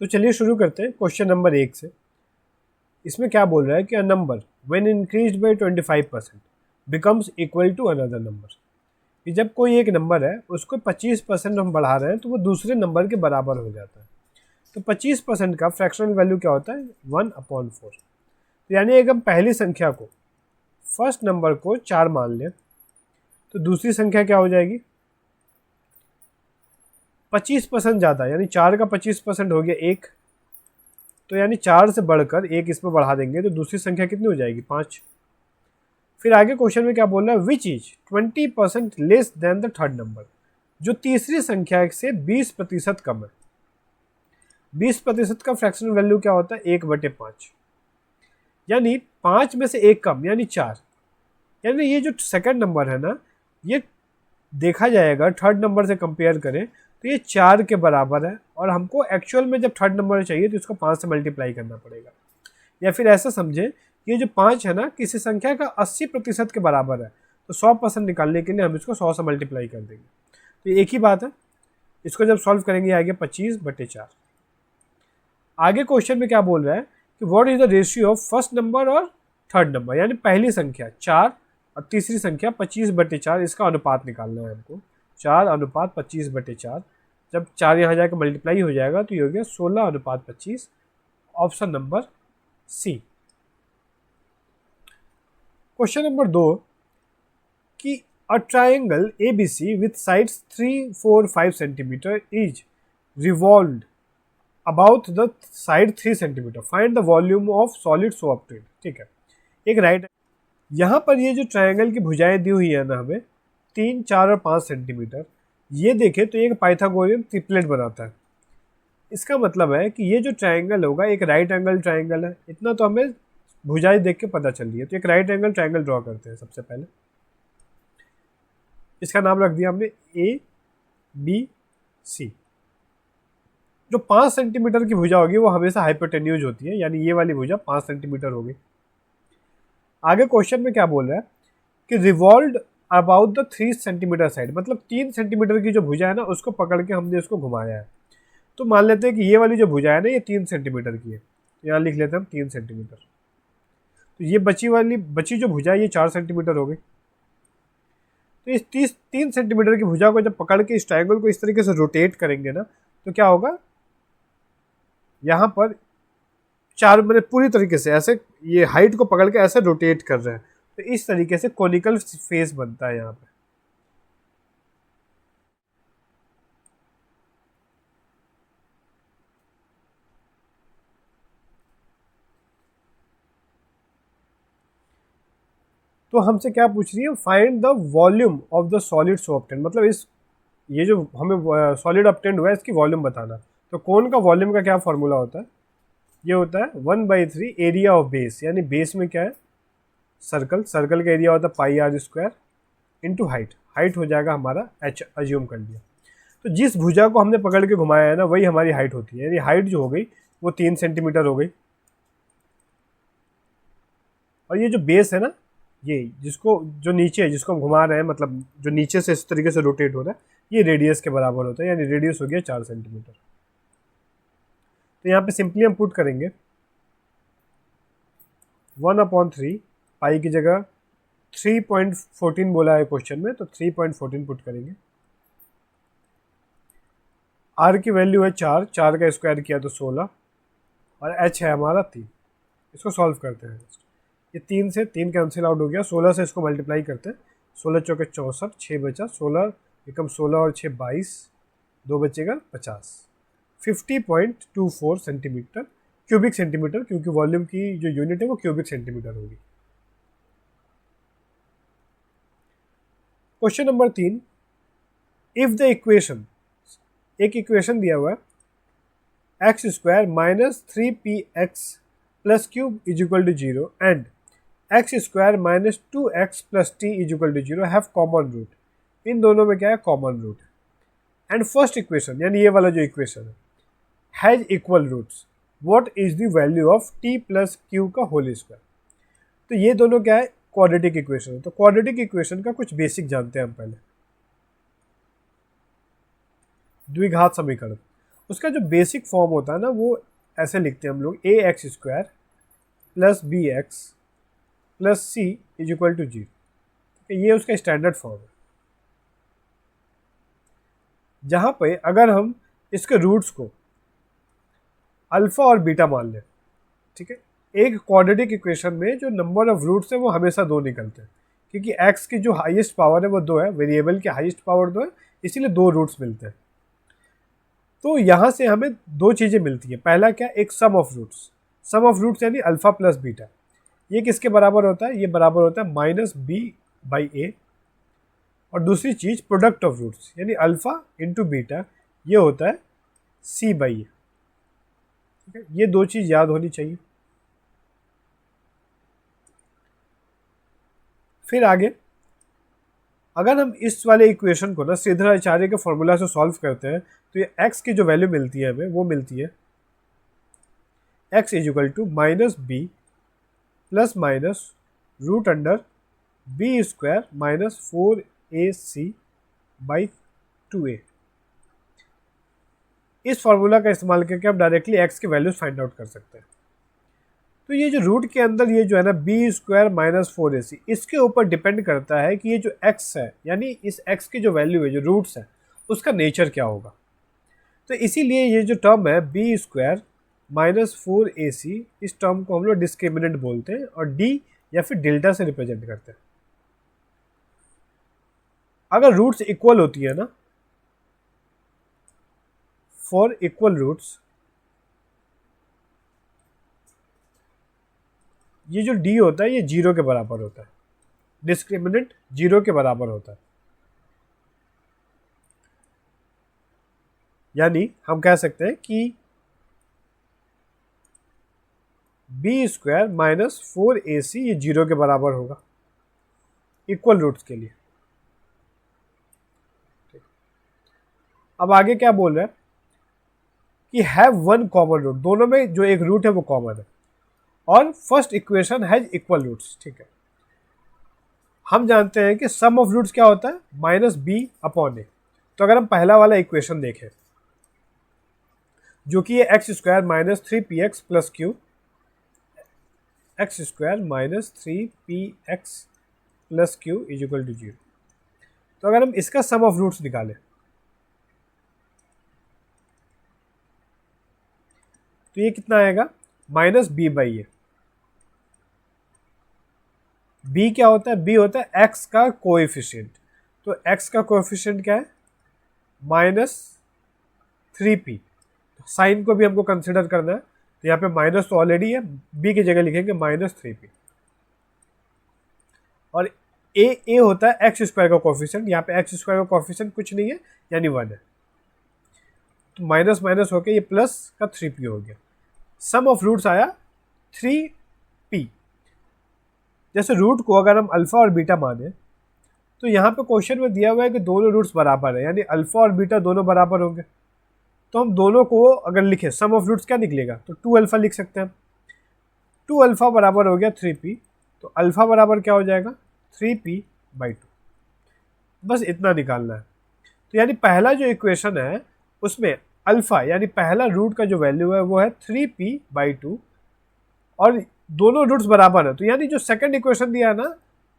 चलिए शुरू करते हैं क्वेश्चन नंबर 1 से। इसमें क्या बोल रहा है कि a number when increased by 25% becomes equal to another number. कि जब कोई एक नंबर है उसको 25% हम बढ़ा रहे हैं तो वो दूसरे नंबर के बराबर हो जाता है। तो 25% का फ्रैक्शनल वैल्यू क्या होता है 1/4। तो यानी अगर हम पहली संख्या को फर्स्ट नंबर को 4 मान लें तो दूसरी संख्या क्या हो जाएगी 25% ज़्यादा, यानी 4 का 25% हो गया 1। तो यानी 4 से बढ़कर 1 इसमें बढ़ा देंगे तो दूसरी संख्या कितनी हो जाएगी 5। फिर आगे क्वेश्चन में क्या बोल रहा है which is 20% less than the third number. जो तीसरी संख्या से 20% कम है। 20% का फ्रैक्शनल वैल्यू क्या होता है 1/5, यानी 5 में से 1 कम यानी 4। यानी ये जो सेकंड नंबर है ना, ये देखा जाएगा थर्ड नंबर से कंपेयर करें तो ये 4 के बराबर है, और हमको एक्चुअल में जब थर्ड नंबर चाहिए तो इसको 5 से मल्टीप्लाई करना पड़ेगा। या फिर ऐसा समझें कि ये जो 5 है ना किसी संख्या का 80% के बराबर है, तो 100% निकालने के लिए हम इसको 100 से मल्टीप्लाई कर देंगे। तो एक ही बात है, इसको जब सॉल्व करेंगे आगे 25/4। आगे क्वेश्चन में क्या बोल रहा है कि what is the ratio of first number और थर्ड नंबर, यानी पहली संख्या 4 और तीसरी संख्या 25/4, इसका अनुपात निकालना है हमको। 4:25/4। जब 4 यहाँ जाकर मल्टीप्लाई हो जाएगा तो ये हो गया 16:25। Option number C. Question number 2 कि a triangle ABC with sides 3, 4, 5 centimetre is revolved about the side 3 centimetre, find the volume of solid so obtained. ठीक है, एक राइट, यहाँ पर ये जो ट्राइंगल की भुजाएं दी हुई है ना हमें 3, 4 और 5 सेंटीमीटर, ये देखें तो एक पाइथागोरियन ट्रिपलेट बनाता है। इसका मतलब है कि ये जो ट्राइंगल होगा एक राइट एंगल ट्राइंगल है, इतना तो हमें भुजाएं देख के पता चल रही है। तो एक राइट एंगल ट्राइंगल ड्रॉ करते हैं। सबसे पहले इसका नाम रख दिया हमने ABC। जो 5 सेंटीमीटर की भुजा होगी वो हमेशा हाइपोटेन्यूज होती है, यानी ये वाली भुजा 5 सेंटीमीटर होगी। आगे क्वेश्चन में क्या बोल रहा है कि revolved about the 3 centimetre side, मतलब 3 सेंटीमीटर की जो भुजा है ना उसको पकड़ के हमने उसको घुमाया है। तो मान लेते हैं कि ये वाली जो भुजा है ना ये 3 सेंटीमीटर की है, यहाँ लिख लेते हैं हम 3 सेंटीमीटर। तो ये बची जो भुजा है ये 4 सेंटीमीटर हो गई। तो इस 3 सेंटीमीटर की भुजा को जब पकड़ के इस ट्रायंगल को इस तरीके से रोटेट करेंगे ना तो क्या होगा, यहाँ पर 4 मैंने पूरी तरीके से ऐसे ये हाइट को पकड़ के ऐसे रोटेट कर रहे हैं, तो इस तरीके से कोनिकल फेस बनता है यहाँ पे। तो हमसे क्या पूछ रही है find the volume of the solid so obtained, मतलब इस ये जो हमें सॉलिड ऑब्टेन्ड हुआ है इसकी वॉल्यूम बताना। तो कोन का वॉल्यूम का क्या फॉर्मूला होता है, ये होता है 1/3 एरिया ऑफ बेस, यानी बेस में क्या है सर्कल, सर्कल का एरिया होता है πr² इंटू हाइट, हाइट हो जाएगा हमारा h, अज्यूम कर लिया। तो जिस भुजा को हमने पकड़ के घुमाया है ना वही हमारी हाइट होती है, यानी हाइट जो हो गई वो 3 सेंटीमीटर हो गई। और ये जो बेस है ना ये जिसको जो नीचे है जिसको हम घुमा रहे हैं, मतलब जो नीचे से इस तरीके से रोटेट हो रहा है, ये रेडियस के बराबर होता है, यानी रेडियस हो गया 4 सेंटीमीटर। तो यहाँ पे सिंपली हम पुट करेंगे 1/3 पाई की जगह 3.14 बोला है क्वेश्चन में, तो 3.14 पुट करेंगे। आर की वैल्यू है 4, 4 का स्क्वायर किया तो 16, और एच है हमारा 3। इसको सॉल्व करते हैं। ये 3 से 3 कैंसिल आउट हो गया, 16 से इसको मल्टीप्लाई करते हैं। 16 चौके 64, 6 बचा, 16 एकम 16 और 6 22, 2 बचेगा 50। 50.24 सेंटीमीटर, क्यूबिक सेंटीमीटर, क्योंकि वॉल्यूम की जो यूनिट है वो क्यूबिक सेंटीमीटर होगी। Question number 3, if the equation, एक इक्वेशन दिया हुआ है x² - 3px plus cube is equal to 0 and x² - 2x plus t is equal to 0 have common root. इन दोनों में क्या है कॉमन रूट है। एंड फर्स्ट इक्वेशन यानी ये वाला जो इक्वेशन है has equal roots, what is the value of t plus q का होल स्क्वायर। तो ये दोनों क्या है क्वाड्रेटिक इक्वेशन है। तो क्वाड्रेटिक इक्वेशन का कुछ बेसिक जानते हैं हम पहले। द्विघात समीकरण, उसका जो बेसिक फॉर्म होता है ना वो ऐसे लिखते हैं हम लोग, A X square plus B X plus C is equal to जी। ये उसका स्टैंडर्ड फॉर्म है, जहाँ पे अगर हम इसके रूट्स को अल्फा और बीटा मान लें, ठीक है, एक क्वाड्रेटिक इक्वेशन में जो नंबर ऑफ रूट्स है वो हमेशा 2 निकलते हैं, क्योंकि एक्स की जो हाईएस्ट पावर है वो 2 है, वेरिएबल की हाईएस्ट पावर 2 है, इसीलिए 2 रूट्स मिलते हैं। तो यहाँ से हमें 2 चीज़ें मिलती हैं। पहला क्या, एक sum of roots. Sum of roots यानी अल्फा प्लस बीटा, ये किसके बराबर होता है, ये बराबर होता है माइनस बी बाई ए। और दूसरी चीज़ प्रोडक्ट ऑफ रूट्स यानी अल्फा इंटू बीटा, ये होता है सी बाई ए। ठीक है, ये 2 चीज़ याद होनी चाहिए। फिर आगे अगर हम इस वाले इक्वेशन को ना श्रीधराचार्य के फॉर्मूला से सॉल्व करते हैं तो ये x की जो वैल्यू मिलती है हमें वो मिलती है x is equal to minus B plus minus root under B square minus 4ac by 2a। इस फॉर्मूला का इस्तेमाल करके हम डायरेक्टली x की वैल्यूज फाइंड आउट कर सकते हैं। तो ये जो रूट के अंदर ये जो है ना बी स्क्वायर माइनस 4ac, इसके ऊपर डिपेंड करता है कि ये जो x है यानी इस x की जो वैल्यू है, जो रूट्स है, उसका नेचर क्या होगा। तो इसीलिए ये जो टर्म है बी स्क्वायर माइनस 4ac, इस टर्म को हम लोग डिस्क्रिमिनेंट बोलते हैं और d या फिर डेल्टा से रिप्रेजेंट करते हैं। अगर रूट्स इक्वल होती है ना, फॉर इक्वल रूट्स, ये जो d होता है ये 0 के बराबर होता है, डिस्क्रिमिनेंट 0 के बराबर होता है। यानी हम कह सकते हैं कि बी स्क्वायर माइनस 4ac ये 0 के बराबर होगा इक्वल रूट्स के लिए। अब आगे क्या बोल रहा है कि हैव वन कॉमन रूट, दोनों में जो एक रूट है वो कॉमन है, और first equation has equal roots. ठीक है, हम जानते हैं कि सम ऑफ रूट्स क्या होता है, माइनस बी अपॉन ए। तो अगर हम पहला वाला इक्वेशन देखें जो कि ये X square minus 3px plus Q, X square minus 3px plus Q is equal to 0। तो अगर हम इसका सम ऑफ रूट्स निकालें तो ये कितना आएगा, minus B by A. B क्या होता है, बी होता है एक्स का कोएफिशिएंट। तो एक्स का कोएफिशिएंट क्या है, माइनस 3p। साइन को भी हमको कंसिडर करना है, तो यहाँ पे माइनस तो ऑलरेडी है, बी की जगह लिखेंगे माइनस 3p। और ए होता है एक्स स्क्वायर का कोएफिशिएंट, यहाँ पे एक्स स्क्वायर का कोएफिशिएंट कुछ नहीं है यानी 1 है, तो माइनस माइनस होके ये प्लस का 3p हो गया। सम ऑफ रूट्स आया 3p। जैसे रूट को अगर हम अल्फा और बीटा माने तो यहाँ पे क्वेश्चन में दिया हुआ है कि दोनों रूट्स बराबर है, यानी अल्फा और बीटा दोनों बराबर होंगे। तो हम दोनों को अगर लिखें सम ऑफ रूट्स क्या निकलेगा, तो 2 अल्फा लिख सकते हैं हम। 2 अल्फा बराबर हो गया 3p, तो अल्फा बराबर क्या हो जाएगा 3p बाई 2। बस इतना निकालना है। तो यानी पहला जो इक्वेशन है उसमें अल्फा यानी पहला रूट का जो वैल्यू है वो है 3p बाई 2, और दोनों रूट्स बराबर है, तो यानी जो सेकंड इक्वेशन दिया है ना,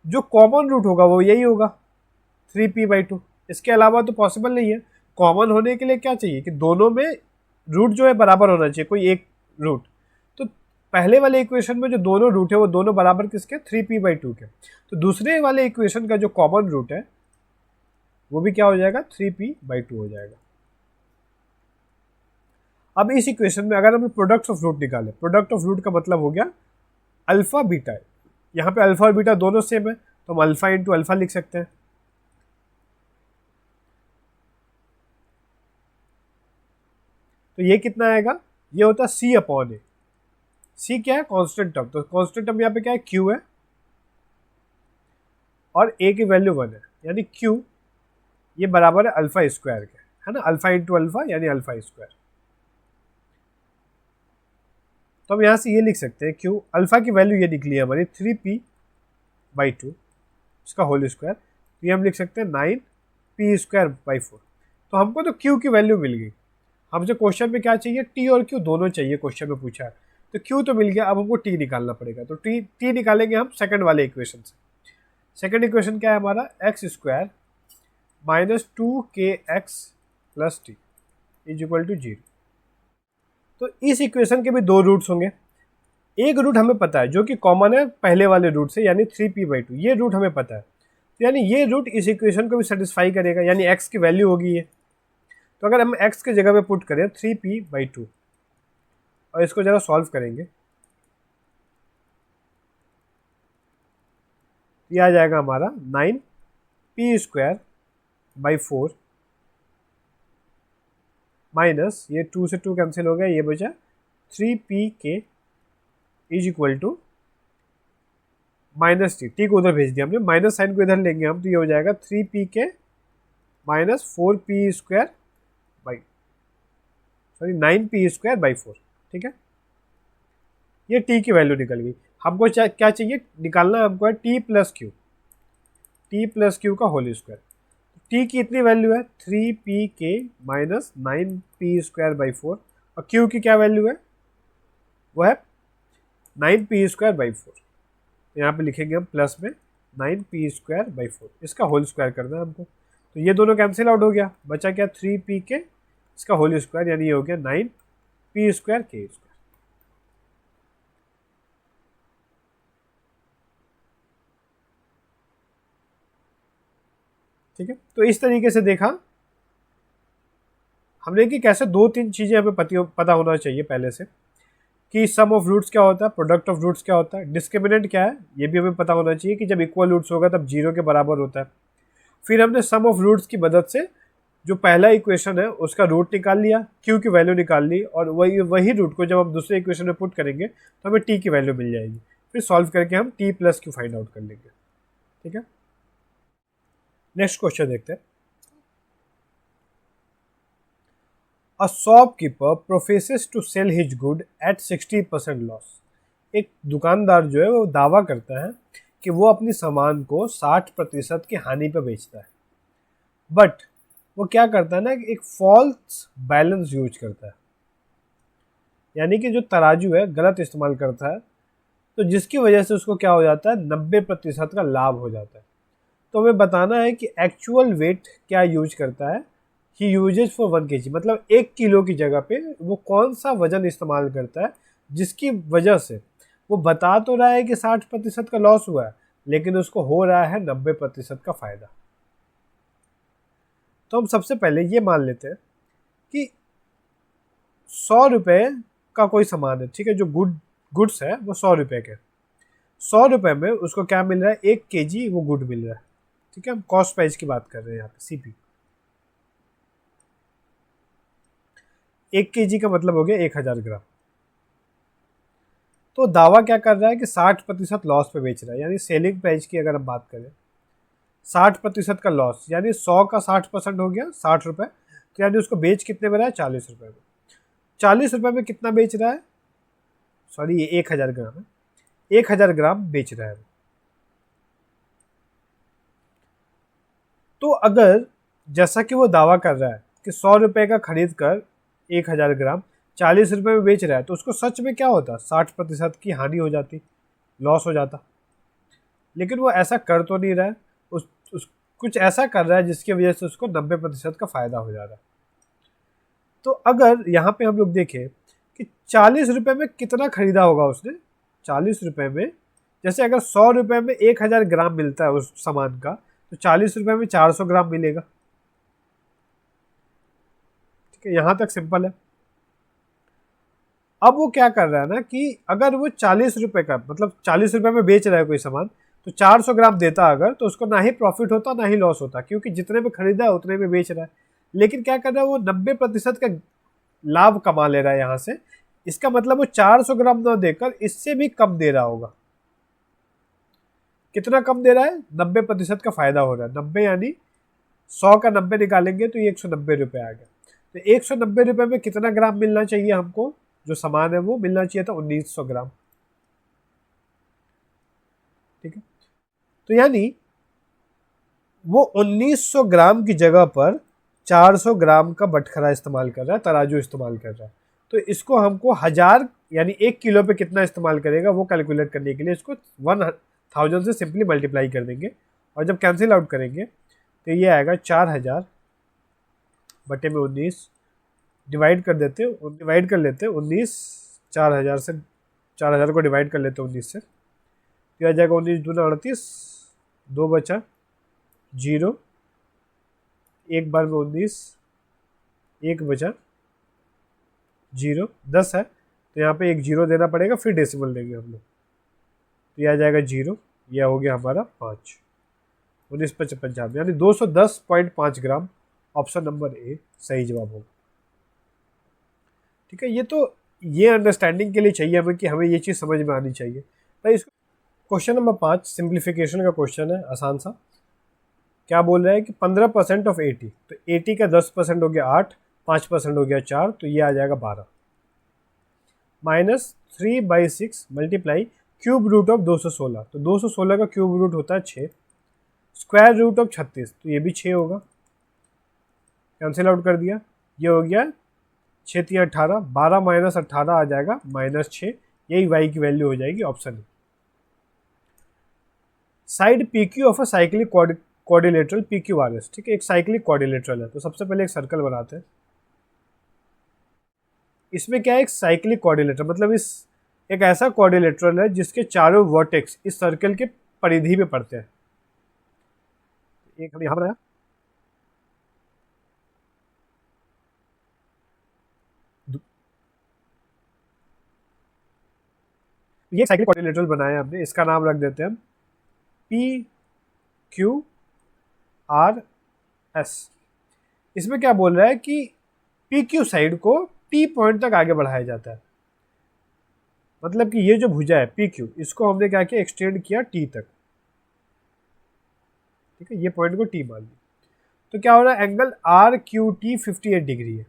जो कॉमन रूट होगा वो यही होगा 3p बाई 2। इसके अलावा तो पॉसिबल नहीं है। कॉमन होने के लिए क्या चाहिए कि दोनों में रूट जो है बराबर होना चाहिए, कोई एक रूट। तो पहले वाले इक्वेशन में जो दोनों रूट है वो दोनों बराबर किसके, 3p बाई 2 के। तो दूसरे वाले इक्वेशन का जो कॉमन रूट है वो भी क्या हो जाएगा, 3p बाई 2 हो जाएगा। अब इस इक्वेशन में अगर हम प्रोडक्ट ऑफ रूट निकालें, प्रोडक्ट ऑफ रूट का मतलब हो गया अल्फा बीटा है। यहाँ पे अल्फा और बीटा दोनों सेम है, तो हम अल्फा इंटू अल्फा लिख सकते हैं। तो ये कितना आएगा, ये होता है सी अपॉन ए। सी क्या है, कांस्टेंट टर्म, तो कांस्टेंट टर्म यहाँ पे क्या है, क्यू है, और ए की वैल्यू 1 है, यानी क्यू ये बराबर है अल्फा स्क्वायर के, है ना, अल्फा इंटू अल्फा यानी अल्फा स्क्वायर। तो हम यहाँ से ये लिख सकते हैं क्यू, अल्फा की वैल्यू ये निकली है हमारी 3p बाई 2 इसका होल स्क्वायर, तो ये हम लिख सकते हैं 9p स्क्वायर बाई 4। तो हमको तो क्यू की वैल्यू मिल गई। हमसे क्वेश्चन में क्या चाहिए, टी और क्यू दोनों चाहिए, क्वेश्चन में पूछा है। तो क्यू तो मिल गया, अब हमको टी निकालना पड़ेगा। तो टी निकालेंगे हम सेकंड वाले इक्वेशन से। सेकंड इक्वेशन क्या है हमारा, X square minus 2kx plus T is equal to 0। तो इस इक्वेशन के भी दो रूट्स होंगे। एक रूट हमें पता है जो कि कॉमन है पहले वाले रूट से, यानी 3p/2, ये रूट हमें पता है। तो यानी ये रूट इस इक्वेशन को भी सेटिस्फाई करेगा, यानी x की वैल्यू होगी ये। तो अगर हम x की जगह पे पुट करें 3p/2 और इसको जरा सॉल्व करेंगे, ये आ जाएगा हमारा 9p²/4 माइनस ये 2 से 2 कैंसिल हो गया, ये बचा 3pk is equal to minus T को उधर भेज दिया हमने, माइनस साइन को इधर लेंगे हम, तो ये हो जाएगा 3pk माइनस 9p²/4, ठीक है। ये टी की वैल्यू निकल गई। हमको क्या चाहिए निकालना, हमको है टी प्लस क्यू का होल स्क्वायर। टी की इतनी वैल्यू है 3pk माइनस 9p²/4, और क्यू की क्या वैल्यू है, वो है 9p²/4। यहाँ पे लिखेंगे हम प्लस में 9p²/4, इसका होल स्क्वायर करना है हमको। तो ये दोनों कैंसिल आउट हो गया, बचा क्या 3pk, इसका होल स्क्वायर, यानी ये हो गया 9p²k²। ठीक है, तो इस तरीके से देखा हमने कि कैसे दो तीन चीजें हमें पता होना चाहिए पहले से, कि सम ऑफ रूट्स क्या होता है, प्रोडक्ट ऑफ रूट्स क्या होता है, डिस्क्रिमिनेंट क्या है, ये भी हमें पता होना चाहिए कि जब इक्वल रूट्स होगा तब 0 के बराबर होता है। फिर हमने सम ऑफ रूट्स की मदद से जो पहला इक्वेशन है उसका रूट निकाल लिया, क्यू की वैल्यू निकाल ली, और वही रूट को जब हम दूसरे इक्वेशन में पुट करेंगे तो हमें टी की वैल्यू मिल जाएगी। फिर सॉल्व करके हम T plus Q find out कर लेंगे। ठीक है, नेक्स्ट क्वेश्चन देखते हैं। A shopkeeper professes to sell his good at 60% loss. एक दुकानदार जो है वो दावा करता है कि वो अपनी सामान को 60% की हानि पर बेचता है, बट वो क्या करता है ना, एक फॉल्स बैलेंस यूज करता है, यानी कि जो तराजू है गलत इस्तेमाल करता है, तो जिसकी वजह से उसको क्या हो जाता है, 90% का लाभ हो जाता है। तो हमें बताना है कि एक्चुअल वेट क्या यूज करता है, ही यूजेज फॉर 1 kg, मतलब 1 किलो की जगह पे वो कौन सा वजन इस्तेमाल करता है, जिसकी वजह से वो बता तो रहा है कि 60% का लॉस हुआ है, लेकिन उसको हो रहा है 90% का फायदा। तो हम सबसे पहले ये मान लेते हैं कि 100 रुपये का कोई सामान है, ठीक है, जो गुड्स है वो 100 रुपये के, 100 रुपये में उसको क्या मिल रहा है, 1 kg वो गुड मिल रहा है। ठीक है, हम कॉस्ट प्राइस की बात कर रहे हैं यहाँ पे, सीपी। 1 kg का मतलब हो गया 1000 ग्राम। तो दावा क्या कर रहा है कि 60% लॉस पे बेच रहा है, यानी सेलिंग प्राइस की अगर हम बात करें 60% का लॉस, यानी 100 का 60% हो गया 60 रुपये, तो यानी उसको बेच कितने में रहा है, 40 रुपये में। 40 रुपये में कितना बेच रहा है, सॉरी ये 1000 ग्राम है, 1000 ग्राम बेच रहा है। तो अगर जैसा कि वो दावा कर रहा है कि 100 रुपये का खरीद कर 1000 ग्राम 40 रुपये में बेच रहा है, तो उसको सच में क्या होता, 60% की हानि हो जाती, लॉस हो जाता। लेकिन वो ऐसा कर तो नहीं रहा है, कुछ ऐसा कर रहा है जिसकी वजह से उसको 90% का फायदा हो जा रहा है। तो अगर यहाँ पे हम लोग देखें कि 40 रुपये में कितना खरीदा होगा उसने, 40 रुपये में, जैसे अगर 100 रुपये में 1000 ग्राम मिलता है उस सामान का, तो 40 रुपये में 400 ग्राम मिलेगा। ठीक है, यहाँ तक सिंपल है। अब वो क्या कर रहा है ना कि अगर वो 40 रुपये का, मतलब 40 रुपये में बेच रहा है कोई सामान, तो 400 ग्राम देता अगर, तो उसको ना ही प्रॉफिट होता ना ही लॉस होता, क्योंकि जितने में खरीदा है उतने में बेच रहा है। लेकिन क्या कर रहा है, वो 90% का लाभ कमा ले रहा है यहाँ से। इसका मतलब वो 400 ग्राम ना देकर इससे भी कम दे रहा होगा। कितना कम दे रहा है, 90% का फायदा हो रहा है। 90 यानी 100 का 90 निकालेंगे तो ये 190 रुपये आ गया। तो 190 रुपये में कितना ग्राम मिलना चाहिए हमको, जो सामान है वो मिलना चाहिए था 1900 ग्राम। ठीक है, तो यानी वो 1900 ग्राम की जगह पर 400 ग्राम का बटखरा इस्तेमाल कर रहा है, तराजू इस्तेमाल कर रहा है, तो इसको हमको 1000 यानी 1 किलो पे कितना इस्तेमाल करेगा वो कैलकुलेट करने के लिए इसको 1000 से सिंपली मल्टीप्लाई कर देंगे, और जब कैंसिल आउट करेंगे तो ये आएगा 4000 बटे में 19, डिवाइड कर लेते हैं 19, 4000 से 4000 को डिवाइड कर लेते हैं 19 से, तो आ जाएगा 19 दूना 38, 2 बचा 0, एक बार में 19, एक बचा 0, 10 है तो यहाँ पे एक 0 देना पड़ेगा, फिर डेसिमल देंगे हम लोग, तो यह आ जाएगा 0, यह हो गया हमारा 5, 19 × 55 यानी 210.5 ग्राम। ऑप्शन नंबर ए सही जवाब होगा। ठीक है, ये अंडरस्टैंडिंग के लिए चाहिए हमें कि हमें ये चीज़ समझ में आनी चाहिए। तो इसको क्वेश्चन नंबर 5 सिंप्लीफिकेशन का क्वेश्चन है, आसान सा। क्या बोल रहा है कि 15% ऑफ 80, तो 80 का 10% हो गया 8, 5% हो गया 4, तो ये आ जाएगा 12, minus 3/6 multiply cube root of 216, तो 216 का क्यूब रूट होता है 6, स्क्वायर रूट ऑफ 36, तो ये भी 6 होगा, कैंसिल आउट कर दिया, ये हो गया 6 × 18, 12 - 18 आ जाएगा -6, यही y की वैल्यू हो जाएगी option A. Side PQ of a cyclic quadrilateral PQRS, ठीक है, एक साइक्लिक क्वाड्रिलेटरल है, तो सबसे पहले एक सर्कल बनाते हैं। इसमें क्या है, एक साइक्लिक क्वाड्रिलेटरल मतलब इस एक ऐसा क्वाड्रिलेटरल है जिसके चारों वर्टेक्स इस सर्कल के परिधि में पड़ते हैं। एक हम यहाँ बनाया, ये साइक्लिक क्वाड्रिलेटरल बनाया हमने, इसका नाम रख देते हैं हम PQRS। इसमें क्या बोल रहा है कि PQ साइड को T पॉइंट तक आगे बढ़ाया जाता है, मतलब कि ये जो भुजा है PQ, इसको हमने क्या किया, एक्सटेंड किया T तक। ठीक है, ये पॉइंट को T मान लिया, तो क्या हो रहा है, एंगल RQT 58 डिग्री है।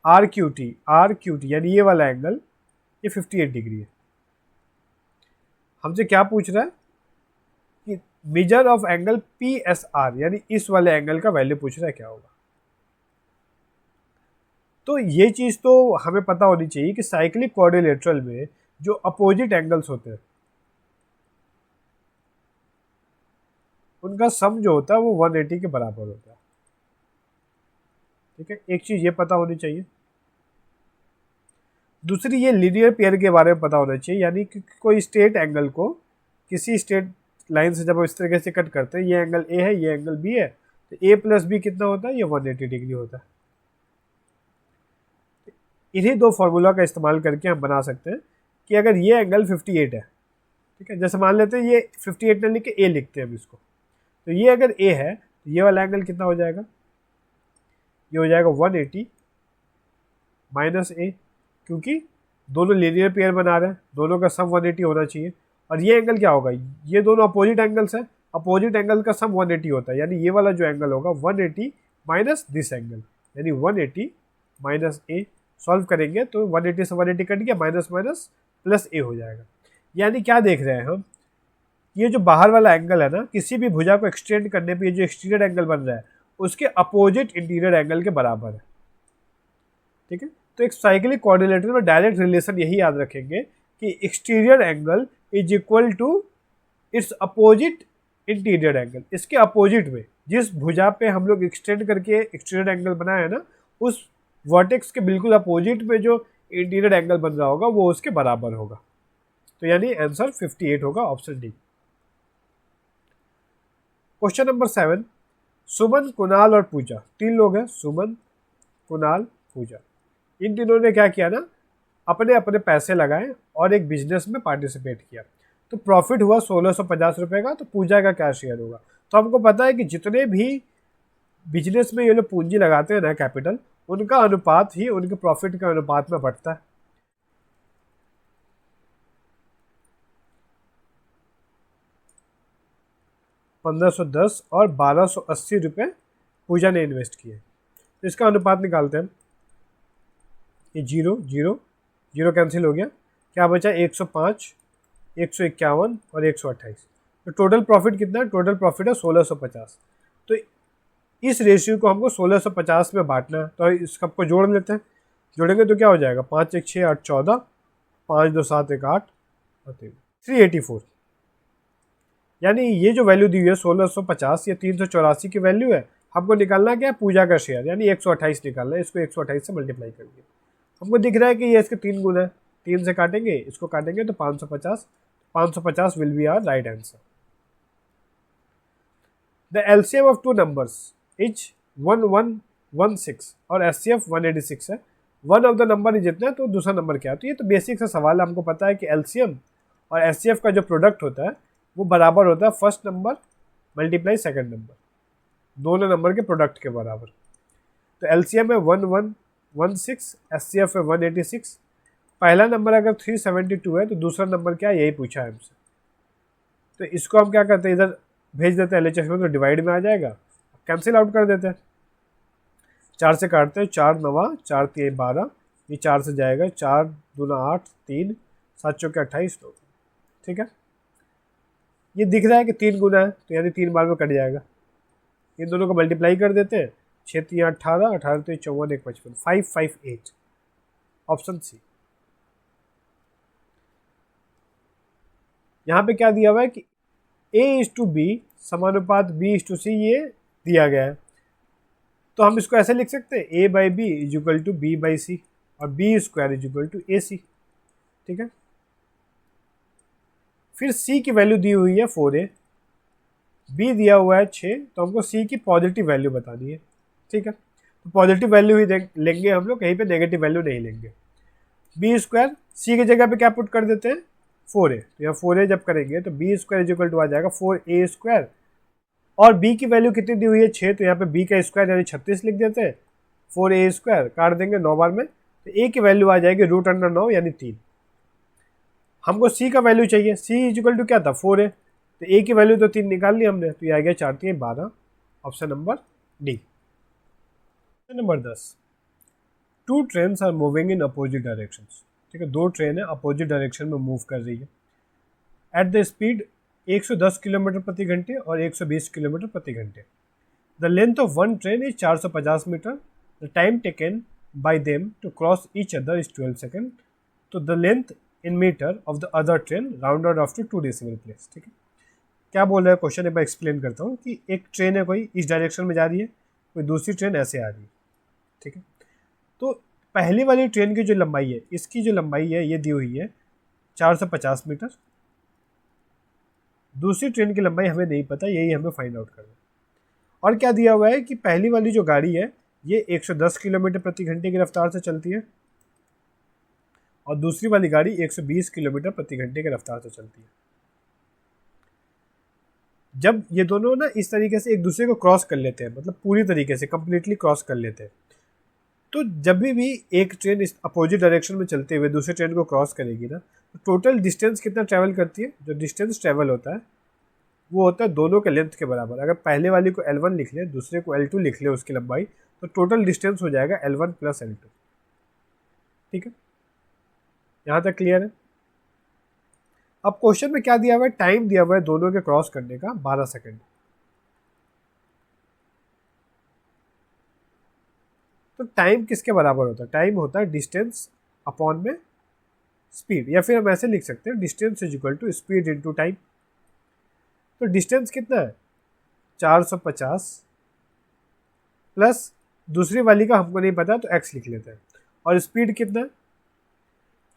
RQT यानी ये वाला एंगल, ये 58 डिग्री है। हमसे क्या पूछ रहा है कि मेजर ऑफ एंगल PSR, यानी इस वाले एंगल का वैल्यू पूछ रहा है, क्या होगा। तो ये चीज़ तो हमें पता होनी चाहिए कि साइक्लिक क्वाड्रिलेटरल में जो अपोजिट एंगल्स होते हैं उनका सम जो होता है वो 180 के बराबर होता है। ठीक है, एक चीज़ ये पता होनी चाहिए। दूसरी, ये लीनियर पेयर के बारे में पता होना चाहिए, यानी कि कोई स्ट्रेट एंगल को किसी स्ट्रेट लाइन से जब इस तरीके से कट करते हैं, ये एंगल ए है, ये एंगल बी है, तो ए प्लस बी कितना होता है, ये 180 डिग्री होता है। इन्हीं दो फार्मूला का इस्तेमाल करके हम बना सकते हैं कि अगर ये एंगल 58 है, ठीक है, जैसे मान लेते हैं ये 58 ना लिख के ए लिखते हैं हम इसको, तो ये अगर ए है तो ये वाला एंगल कितना हो जाएगा, ये हो जाएगा 180 माइनस ए, क्योंकि दोनों लीनियर पेयर बना रहे हैं, दोनों का सम 180 होना चाहिए। और ये एंगल क्या होगा, ये दोनों अपोजिट एंगल्स हैं, अपोजिट एंगल का सम 180 होता है, यानी ये वाला जो एंगल होगा 180 माइनस दिस एंगल, यानी 180 माइनस ए। सॉल्व करेंगे तो 180 से 180 कट गया, माइनस माइनस प्लस ए हो जाएगा। यानी क्या देख रहे हैं हम, ये जो बाहर वाला एंगल है ना, किसी भी भुजा को एक्सटेंड करने पे ये जो एक्सटीरियर एंगल बन रहा है उसके अपोजिट इंटीरियर एंगल के बराबर है। ठीक है, तो एक साइक्लिक क्वाड्रिलेटरल में डायरेक्ट रिलेशन यही याद रखेंगे कि exterior angle is equal to its opposite interior angle. इसके अपोजिट में जिस भुजा पे हम लोग एक्सटेंड करके एक्सटीरियर एंगल बनाए है ना, उस वर्टेक्स के बिल्कुल अपोजिट में जो इंटीरियर एंगल बन रहा होगा वो उसके बराबर होगा। तो यानी आंसर 58 होगा, ऑप्शन डी। क्वेश्चन नंबर 7, सुमन, कुणाल और पूजा, 3 लोग हैं, सुमन, कुणाल, पूजा। इन तीनों ने क्या किया ना, अपने अपने पैसे लगाए और एक बिजनेस में पार्टिसिपेट किया, तो प्रॉफिट हुआ 1650 रुपये का। तो पूजा का क्या शेयर होगा। तो हमको पता है कि जितने भी बिजनेस में ये लोग पूंजी लगाते हैं ना, कैपिटल, उनका अनुपात ही उनके प्रॉफिट के अनुपात में बढ़ता है। $1510 और 1280 रुपये पूजा ने इन्वेस्ट किए, तो इसका अनुपात निकालते हैं। ये 0 0 0 कैंसिल हो गया, क्या बचा 105, 151 और 128। तो टोटल प्रॉफिट कितना है, टोटल प्रॉफिट है 1650। तो इस रेशियो को हमको 1650 में बांटना है, तो इस सबको जोड़ लेते हैं। जोड़ेंगे तो क्या हो जाएगा, 5 1 6 8 14, 5 2 7 1 8 और 384। यानी ये जो वैल्यू दी हुई है 1650, ये 384 की वैल्यू है। हमको निकालना क्या है, पूजा का शेयर, यानी 128 निकालना है। इसको 128 से मल्टीप्लाई करेंगे। हमको दिख रहा है कि ये इसके 3 गुना है, 3 से काटेंगे, इसको काटेंगे तो 550, 550 will be our right answer. The LCM of two numbers is 1116 और एचसीएफ 186 है। वन ऑफ द नंबर जितना है तो दूसरा नंबर क्या है। तो ये तो बेसिक सा सवाल है, हमको पता है कि एलसीएम और एचसीएफ का जो प्रोडक्ट होता है वो बराबर होता है first number multiply second number, दोनों नंबर के प्रोडक्ट के बराबर। तो एलसीएम है 1116, एचसीएफ है 186। पहला नंबर अगर 372 है तो दूसरा नंबर क्या है, यही पूछा है हमसे। तो इसको हम क्या करते हैं, इधर भेज देते हैं एलएचएस में, तो डिवाइड में आ जाएगा, कैंसिल आउट कर देते हैं। 4 से काटते हैं, 4 9 4 3 12, ये 4 से जाएगा, 4 2 8 3 7 चौके 28, तो ठीक है। ये दिख रहा है कि 3 गुना है, तो यानी 3 बार में कट जाएगा। इन दोनों को मल्टीप्लाई कर देते हैं, 6 3 18, 18 3 54 1 55, 558, ऑप्शन सी। यहाँ पे क्या दिया हुआ है कि A/B समानुपात B/C ये दिया गया है। तो हम इसको ऐसे लिख सकते हैं, A/B इक्वल टू B/C और B² इक्वल टू AC, ठीक है। फिर C की वैल्यू दी हुई है 4A, B दिया हुआ है 6, तो हमको C की पॉजिटिव वैल्यू बतानी है, ठीक है। तो पॉजिटिव वैल्यू ही लेंगे हम लोग, कहीं पे नेगेटिव वैल्यू नहीं लेंगे। B² C की जगह पे क्या पुट कर देते हैं, 4A, तो यहाँ 4A जब करेंगे तो B² इक्वल टू आ जाएगा 4A², और B की वैल्यू कितनी दी हुई है 6, तो यहाँ पे B का स्क्वायर यानी 36 लिख देते हैं। 4A² काट देंगे 9 बार में, तो A की वैल्यू आ जाएगी √9 यानी 3। हमको C का वैल्यू चाहिए, C इक्वल टू क्या था 4A, तो A की वैल्यू तो 3 निकाल ली हमने, तो ये आ गया 4 3 12, option number D. Number 10, 2 trains are moving in opposite directions, ठीक है। 2 ट्रेन है अपोजिट डायरेक्शन में मूव कर रही है एट द स्पीड 110 किलोमीटर प्रति घंटे और 120 किलोमीटर प्रति घंटे। The length of one train is 450 metre, the time taken by them to cross each other is 12 second, तो the length in metre of the other train rounded off to 2 decimal place, ठीक है। क्या बोल रहा है question, एक बार explain करता हूँ कि एक ट्रेन है कोई इस डायरेक्शन में जा रही है, कोई दूसरी ट्रेन ऐसे आ रही है, ठीक है। तो पहली वाली ट्रेन की जो लंबाई है, इसकी जो लंबाई है ये दी हुई है 450 मीटर, दूसरी ट्रेन की लंबाई हमें नहीं पता, यही हमें फाइंड आउट करना है। और क्या दिया हुआ है कि पहली वाली जो गाड़ी है ये 110 किलोमीटर प्रति घंटे की रफ्तार से चलती है और दूसरी वाली गाड़ी 120 किलोमीटर प्रति घंटे की रफ्तार से चलती है। जब ये दोनों ना इस तरीके से एक दूसरे को क्रॉस कर लेते हैं, मतलब पूरी तरीके से कंप्लीटली क्रॉस कर लेते हैं, तो जब भी एक ट्रेन इस अपोजिट डायरेक्शन में चलते हुए दूसरे ट्रेन को क्रॉस करेगी ना, तो टोटल डिस्टेंस कितना ट्रैवल करती है, जो डिस्टेंस ट्रैवल होता है वो होता है दोनों के लेंथ के बराबर। अगर पहले वाली को L1 लिख ले, दूसरे को L2 लिख ले उसकी लंबाई, तो टोटल डिस्टेंस हो जाएगा L1 प्लस L2, ठीक है। यहाँ तक क्लियर है। अब क्वेश्चन में क्या दिया हुआ है, टाइम दिया हुआ है दोनों के क्रॉस करने का 12 सेकेंड। तो टाइम किसके बराबर होता है, टाइम होता है डिस्टेंस अपॉन में स्पीड, या फिर हम ऐसे लिख सकते हैं distance is equal to speed into time. तो डिस्टेंस कितना है 450 प्लस दूसरी वाली का हमको नहीं पता तो x लिख लेते हैं, और स्पीड कितना है,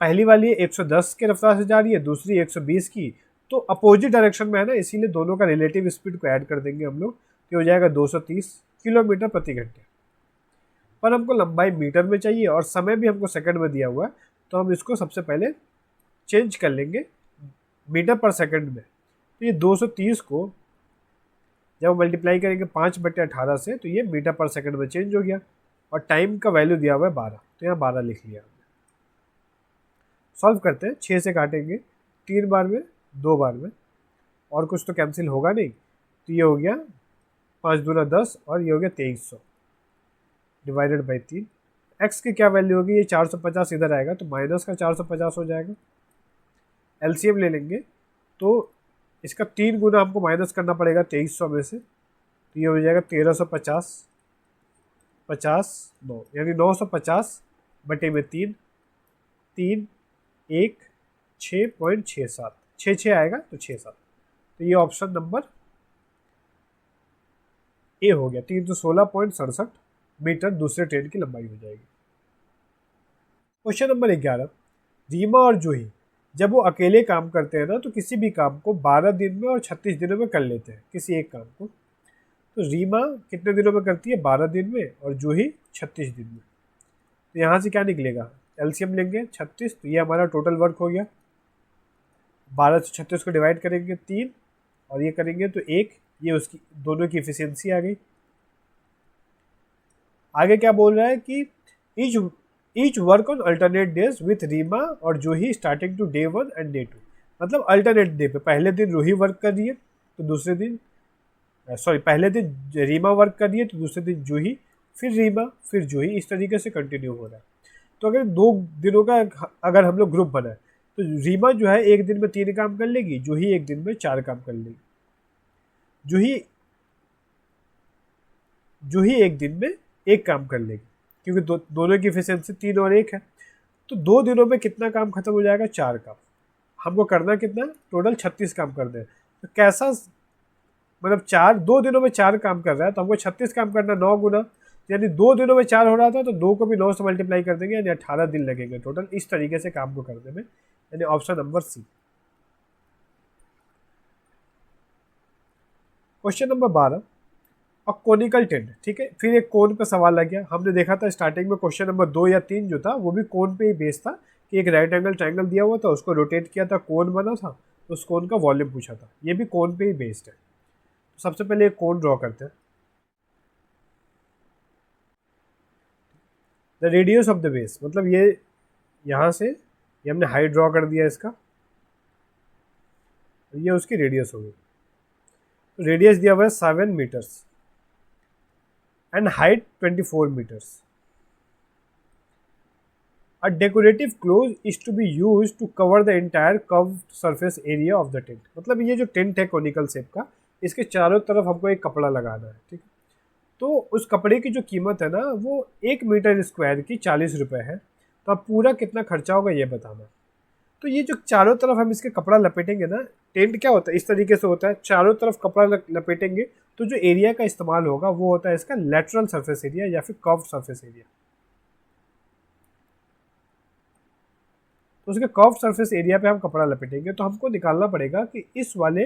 पहली वाली 110 के रफ्तार से जा रही है, दूसरी 120 की, तो अपोजिट डायरेक्शन में है ना, इसीलिए दोनों का रिलेटिव स्पीड को ऐड कर देंगे हम लोग, तो हो जाएगा 230 किलोमीटर प्रति घंटे। पर हमको लंबाई मीटर में चाहिए और समय भी हमको सेकंड में दिया हुआ है, तो हम इसको सबसे पहले चेंज कर लेंगे मीटर पर सेकंड में। तो ये 230 को जब मल्टीप्लाई करेंगे 5/18 से, तो ये मीटर पर सेकंड में चेंज हो गया, और टाइम का वैल्यू दिया हुआ है 12, तो यहाँ 12 लिख लिया हमने। सॉल्व करते हैं, 6 से काटेंगे 3 बार में 2 बार में, और कुछ तो कैंसिल होगा नहीं, तो ये हो गया 5 दूना 10 और ये हो गया 2300 डिवाइडेड बाई 3। एक्स की क्या वैल्यू होगी, ये 450 इधर आएगा तो माइनस का 450 हो जाएगा। एलसीएम ले लेंगे तो इसका 3 गुना हमको माइनस करना पड़ेगा 2300 में से, तो ये हो जाएगा 1350 50 9, यानी 950/3, 3 1 6.67, 6 आएगा तो 6 7। तो ये ऑप्शन नंबर ए हो गया। 316.67 मीटर दूसरे ट्रेन की लंबाई हो जाएगी। क्वेश्चन नंबर 11, रीमा और जूही जब वो अकेले काम करते हैं ना तो किसी भी काम को 12 दिन में और 36 दिनों में कर लेते हैं, किसी एक काम को। तो रीमा कितने दिनों में करती है? 12 दिन में, और जूही 36 दिन में। तो यहाँ से क्या निकलेगा? एलसीएम लेंगे 36, तो ये हमारा टोटल वर्क हो गया। 12 से 36 को डिवाइड करेंगे 3, और ये करेंगे तो 1, ये उसकी दोनों की इफिशियंसी आ गई। आगे क्या बोल रहा है कि each work on alternate days with Reema और Juhi starting to day 1 and day 2। मतलब अल्टरनेट डे पे पहले दिन रूही वर्क कर रही है तो दूसरे दिन पहले दिन रीमा वर्क कर रही है तो दूसरे दिन जूही, फिर रीमा, फिर जूही, इस तरीके से कंटिन्यू हो रहा है। तो अगर 2 दिनों का अगर हम लोग ग्रुप बनाए तो रीमा जो है एक दिन में 3 काम कर लेगी, जूही एक दिन में 4 काम कर लेगी। जूही जूही एक दिन में 1 काम कर लेगी, क्योंकि दोनों की एफिशिएंसी 3 और 1 है। तो 2 दिनों में कितना काम खत्म हो जाएगा? 4 काम। हमको करना कितना? टोटल 36 काम कर दे। तो कैसा, मतलब 2 दिनों में 4 काम कर रहा है तो हमको 36 काम करना 9 गुना, यानी 2 दिनों में 4 हो रहा था तो 2 को भी 9 से मल्टीप्लाई कर देंगे, यानी 18 दिन लगेंगे टोटल इस तरीके से काम को करने में, यानी option number C. Question number 12, और कोनिकल टेंट। ठीक है, फिर एक कोन पे सवाल लग गया। हमने देखा था स्टार्टिंग में क्वेश्चन नंबर 2 या 3 जो था वो भी कोन पे ही बेस्ड था, कि एक राइट एंगल ट्रायंगल दिया हुआ था, उसको रोटेट किया था, कोन बना था, तो उस कोन का वॉल्यूम पूछा था। ये भी कोन पे ही बेस्ड है। तो सबसे पहले एक कोन ड्रॉ करते हैं। The radius of the base, मतलब ये यहाँ से ये हमने हाइट ड्रॉ कर दिया इसका, ये उसकी रेडियस होगी। तो रेडियस दिया हुआ है 7 metres and height 24 metres. A decorative cloth is to be used to cover the entire curved surface area of the tent। मतलब ये जो टेंट है कोनिकल शेप का, इसके चारों तरफ हमको एक कपड़ा लगाना है। ठीक है, तो उस कपड़े की जो कीमत है ना वो 1 मीटर स्क्वायर की 40 रुपये है। तो अब पूरा कितना खर्चा होगा ये बताना। तो ये जो चारों तरफ हम इसके कपड़ा लपेटेंगे ना, टेंट क्या होता है, इस तरीके से होता है, चारों तरफ कपड़ा लपेटेंगे तो जो एरिया का इस्तेमाल होगा वो होता है इसका लेटरल सरफेस एरिया या फिर कर्व्ड सरफेस एरिया। तो उसके कर्व सरफेस एरिया पे हम कपड़ा लपेटेंगे, तो हमको निकालना पड़ेगा कि इस वाले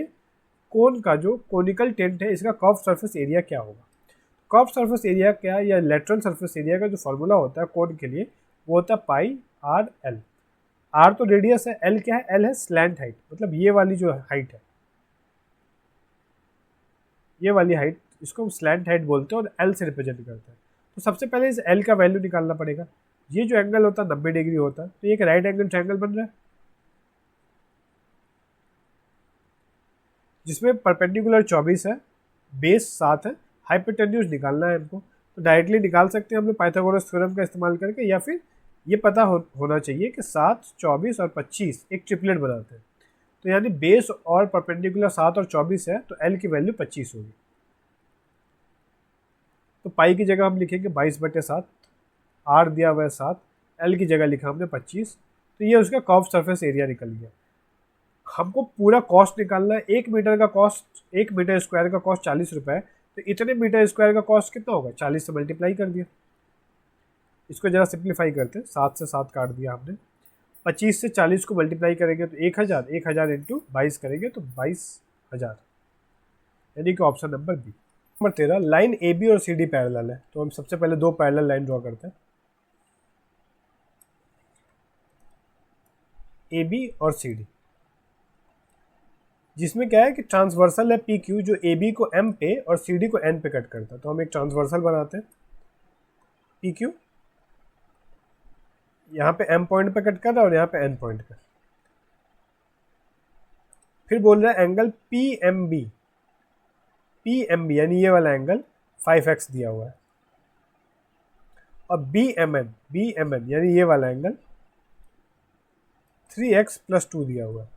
कोन का जो कोनिकल टेंट है इसका कर्व सरफेस एरिया क्या होगा। कर्व सरफेस एरिया क्या, या लेटरल सरफेस एरिया का जो फॉर्मूला होता है कोन के लिए वो होता है पाई आर एल। आर तो रेडियस है, एल क्या है? एल है स्लैंट हाइट, मतलब ये वाली जो हाइट है, ये वाली हाइट, इसको हम स्लैंट हाइट बोलते हैं और एल से रिप्रेजेंट करते हैं। तो सबसे पहले इस एल का वैल्यू निकालना पड़ेगा। ये जो एंगल होता है 90 डिग्री होता है, तो ये एक राइट एंगल ट्रायंगल बन रहा है जिसमें परपेंडिकुलर 24 है, बेस 7 है, हाइपोटेन्यूज निकालना है हमको। तो डायरेक्टली निकाल सकते हैं हम लोग पाइथागोरस थ्योरम का इस्तेमाल करके, या फिर ये पता होना चाहिए कि 7, 24 और 25 एक ट्रिपलेट बनाते हैं। तो यानी बेस और परपेंडिकुलर 7 और 24 है, तो एल की वैल्यू 25 होगी। तो पाई की जगह हम लिखेंगे 22/7, आर दिया हुआ है 7, एल की जगह लिखा हमने 25। तो ये उसका कर्व सरफेस एरिया निकल गया। हमको पूरा कॉस्ट निकालना है। 1 मीटर का कॉस्ट, 1 मीटर स्क्वायर का कॉस्ट 40 रुपये है, तो इतने मीटर स्क्वायर का कॉस्ट कितना होगा? 40 से मल्टीप्लाई कर दिया। इसको जरा सिंप्लीफाई करते हैं, 7 से 7 काट दिया हमने। 25 से 40 को मल्टीप्लाई करेंगे तो 1000, 1000 इंटू 22 करेंगे तो 22,000, यानी कि option number B. Number 13, line A B और सी डी पैरेलल है, तो हम सबसे पहले 2 पैरेलल लाइन ड्रॉ करते हैं, ए बी और सी डी, जिसमें क्या है कि ट्रांसवर्सल है पी क्यू जो ए बी को एम पे और सी डी को एन पे कट करता है। तो हम एक ट्रांसवर्सल बनाते हैं, पी क्यू यहाँ पे एम पॉइंट पे कट कर रहा है और यहाँ पे एन पॉइंट पे। फिर बोल रहा है angle P M B, P M B यानी ये वाला एंगल 5x दिया हुआ है, और बी एम एन यानी ये वाला एंगल 3x + 2 दिया हुआ है।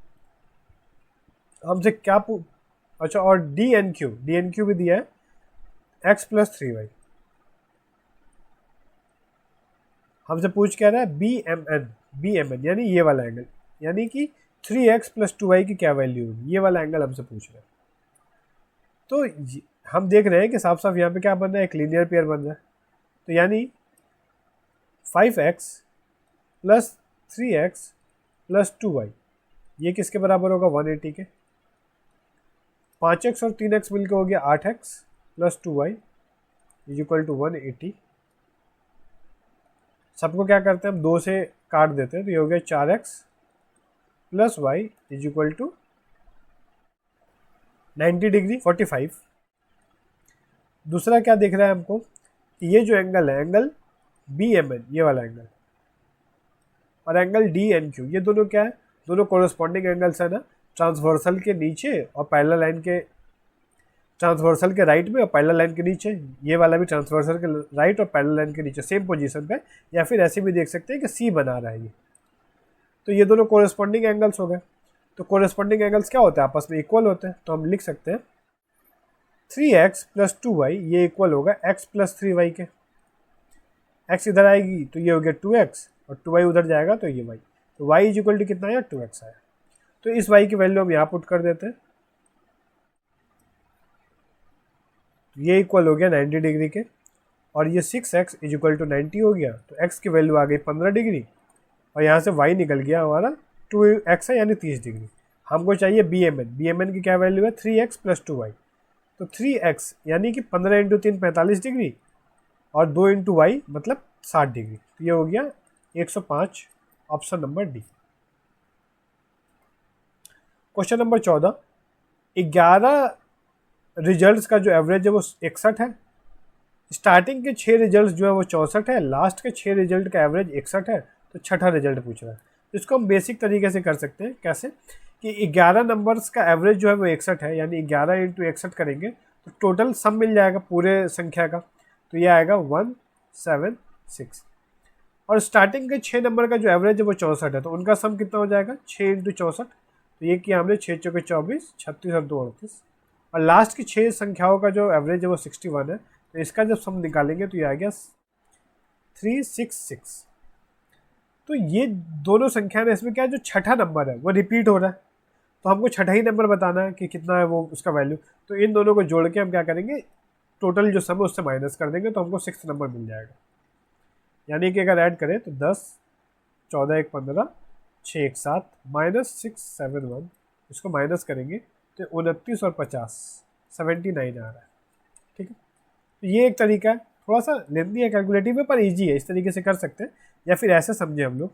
हमसे क्या अच्छा, और डी एन क्यू भी दिया है, एक्स प्लस 3y। हमसे पूछ क्या रहा है, बी एम एन यानी ये वाला एंगल, यानी कि 3x प्लस 2y की क्या वैल्यू होगी, ये वाला एंगल हमसे पूछ रहा है। तो हम देख रहे हैं कि साफ साफ यहाँ पे क्या बन रहा है, एक लीनियर पेयर बन रहा है। तो यानी 5x plus 3x plus 2y ये किसके बराबर होगा, 180 के। 5x और 3x मिलकर हो गया 8x plus 2y is equal to 180। सबको क्या करते हैं हम, 2 से काट देते हैं, तो ये हो गया 4x plus Y is equal to 90 degree 45। दूसरा क्या दिख रहा है हमको, कि ये जो एंगल है, एंगल बी एम एन ये वाला एंगल, और एंगल डी एन क्यू, ये दोनों क्या है, दोनों कोरस्पॉन्डिंग एंगल्स है ना, ट्रांसवर्सल के नीचे और पैरेलल लाइन के, ट्रांसवर्सल के राइट में और पैरेलल लाइन के नीचे। ये वाला भी ट्रांसवर्सल के राइट और पैरेलल लाइन के नीचे सेम पोजीशन पे, या फिर ऐसे भी देख सकते हैं कि सी बना रहा है ये। तो ये दोनों कोरस्पॉन्डिंग एंगल्स हो गए। तो कोरस्पॉन्डिंग एंगल्स क्या होते हैं, आपस में इक्वल होते हैं। तो हम लिख सकते हैं 3x प्लस 2y ये इक्वल होगा x प्लस 3y के। x इधर आएगी तो ये हो गया 2x, और 2y उधर जाएगा तो ये y। तो y इज इक्वल टू कितना आया, 2x आया। तो इस y की वैल्यू हम यहाँ पुट कर देते हैं। ये इक्वल हो गया 90 डिग्री के, और ये 6x इज इक्वल टू 90 हो गया। तो x की वैल्यू आ गई 15 डिग्री, और यहाँ से y निकल गया हमारा 2x है, यानी 30 डिग्री। हमको चाहिए बी एम एन की क्या वैल्यू है, 3x प्लस 2y। तो 3x यानी कि 15 इंटू 3 45 डिग्री, और 2 इंटू वाई मतलब 60 डिग्री। तो ये हो गया 105, option number D. Question number 14, 11 results का जो एवरेज है वो 61 है। स्टार्टिंग के 6 रिजल्ट्स जो है वो 64 है, लास्ट के 6 रिजल्ट का एवरेज 61 है। तो छठा रिजल्ट पूछ रहा है। तो इसको हम बेसिक तरीके से कर सकते हैं। कैसे कि 11 नंबर्स का एवरेज जो है वो 61 है, यानी 11 इंटू 61 करेंगे तो टोटल सम मिल जाएगा पूरे संख्या का। तो ये आएगा 176। और स्टार्टिंग के 6 नंबर का जो एवरेज है वो 64 है, तो उनका सम कितना हो जाएगा, 6 इंटू 64। तो ये किया हमने 6 चौके 24, 36 और 2 38। और लास्ट की 6 संख्याओं का जो एवरेज है वो 61 है। तो इसका जब सम निकालेंगे तो ये आ गया 366। तो ये दोनों संख्या में इसमें क्या है, जो छठा नंबर है वो रिपीट हो रहा है, तो हमको छठा ही नंबर बताना है कि कितना है वो उसका वैल्यू। तो इन दोनों को जोड़ के हम क्या करेंगे, टोटल जो सम है उससे माइनस कर देंगे, तो हमको 6th नंबर मिल जाएगा। यानी कि अगर ऐड करें तो 10, 14 एक 15, 6 एक 7, माइनस 671, इसको माइनस करेंगे तो 29 और 50 79 आ रहा है। ठीक है, तो ये एक तरीका है, थोड़ा सा लेंथी है, कैलकुलेटिव है, पर ईजी है, इस तरीके से कर सकते हैं। या फिर ऐसे समझे हम लोग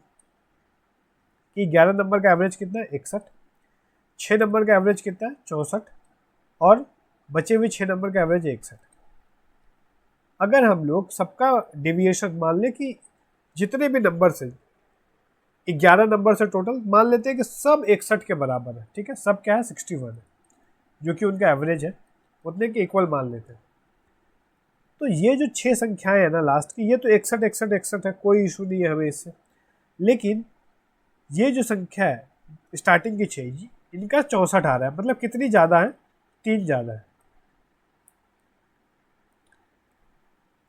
कि 11 नंबर का एवरेज कितना है, 61, 6 नंबर का एवरेज कितना है, 64, और बचे हुए 6 नंबर का एवरेज 61। अगर हम लोग सबका डेविएशन मान लें कि जितने भी नंबर से 11 नंबर से टोटल मान लेते हैं कि सब 61 के बराबर है। ठीक है, सब क्या है, 61 है, जो कि उनका एवरेज है, उतने के इक्वल मान लेते हैं। तो ये जो 6 संख्याएं हैं ना लास्ट की, ये तो 61 61 61 है, कोई इशू नहीं है हमें इससे। लेकिन ये जो संख्या है स्टार्टिंग की 6, इनका 64 आ रहा है, मतलब कितनी ज़्यादा है, 3 ज़्यादा है।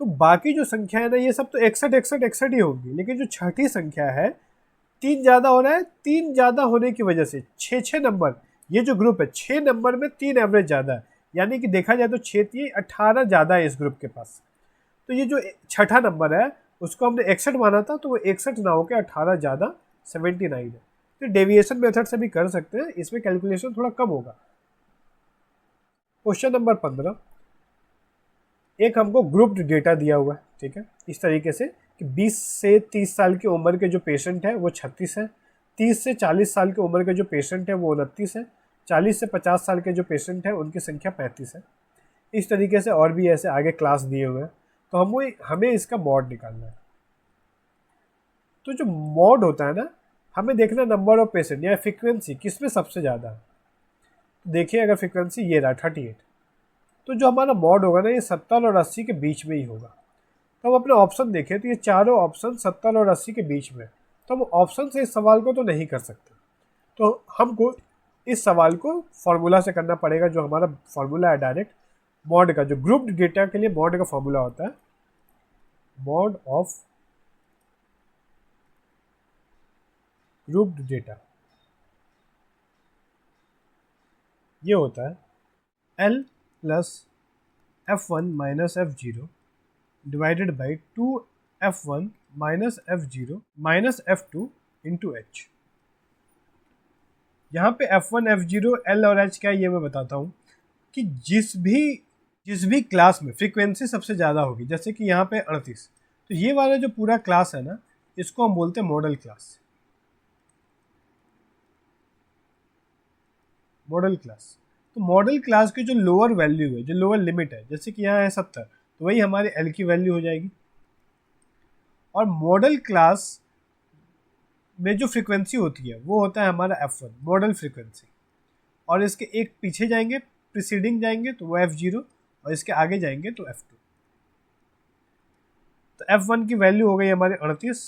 तो बाकी जो संख्या है ना ये सब तो 61 61 61 ही होंगी, लेकिन जो छठी संख्या है 3 ज़्यादा हो रहा है। 3 ज़्यादा होने की वजह से 6 नंबर, ये जो ग्रुप है 6 नंबर में 3 एवरेज ज़्यादा है, यानी कि देखा जाए तो 6 3 18 ज़्यादा है इस ग्रुप के पास। तो ये जो छठा नंबर है उसको हमने 61 माना था, तो वो 61 ना होकर 18 ज़्यादा 79 है। तो डेविएशन मेथड से भी कर सकते हैं, इसमें कैलकुलेशन थोड़ा कम होगा। क्वेश्चन नंबर 15, एक हमको ग्रुप्ड डेटा दिया हुआ है। ठीक है, इस तरीके से कि 20 से 30 साल की उम्र के जो पेशेंट है वो 36 है, 30 से 40 साल की उम्र के जो पेशेंट है वो 29 है, 40 से 50 साल के जो पेशेंट है उनकी संख्या 35 है। इस तरीके से और भी ऐसे आगे क्लास दिए हुए हैं। तो हमें इसका मॉड निकालना है। तो जो मॉड होता है ना, हमें देखना नंबर ऑफ पेशेंट या फ्रीक्वेंसी किसमें सबसे ज़्यादा है। तो देखिए अगर फ्रीक्वेंसी ये रहा 38, तो जो हमारा मॉड होगा ना ये 70 और 80 के बीच में ही होगा। तो हम अपने ऑप्शन देखें तो ये चारों ऑप्शन 70 और 80 के बीच में, तो हम ऑप्शन से इस सवाल को तो नहीं कर सकते। तो हमको इस सवाल को फॉर्मूला से करना पड़ेगा, जो हमारा फॉर्मूला है डायरेक्ट मॉड का, जो ग्रुप्ड डेटा के लिए मॉड का फॉर्मूला होता है, मॉड ऑफ ग्रुप्ड डेटा, ये होता है L plus F1 minus F0 divided by 2F1 minus F0 minus F2 into H। यहाँ पे F1, F0, L और H क्या है ये मैं बताता हूँ कि जिस भी क्लास में फ्रीक्वेंसी सबसे ज़्यादा होगी, जैसे कि यहाँ पे 38, तो ये वाला जो पूरा क्लास है ना, इसको हम बोलते हैं मॉडल क्लास। मॉडल क्लास, तो मॉडल क्लास की जो लोअर वैल्यू है, जो लोअर लिमिट है, जैसे कि यहाँ है 70, तो वही हमारे L की वैल्यू हो जाएगी। और मॉडल क्लास में जो फ्रीक्वेंसी होती है वो होता है हमारा F1 मॉडल फ्रीक्वेंसी, और इसके एक पीछे जाएंगे, प्रीसीडिंग जाएंगे तो वो F0, और इसके आगे जाएंगे तो F2। तो F1 की वैल्यू हो गई हमारे 38,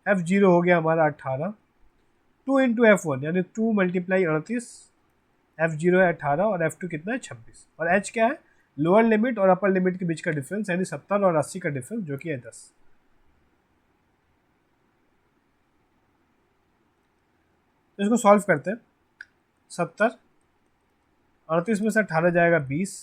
F0 हो गया हमारा 18, 2 इंटू F1 यानी 2 मल्टीप्लाई 38, F0 है 18 और F2 कितना है 26, और H क्या है, लोअर लिमिट और अपर लिमिट के बीच का डिफरेंस, यानी 70 और 80 का डिफरेंस, जो कि है 10। तो इसको सॉल्व करते हैं। 70, 38 में से 18 जाएगा 20,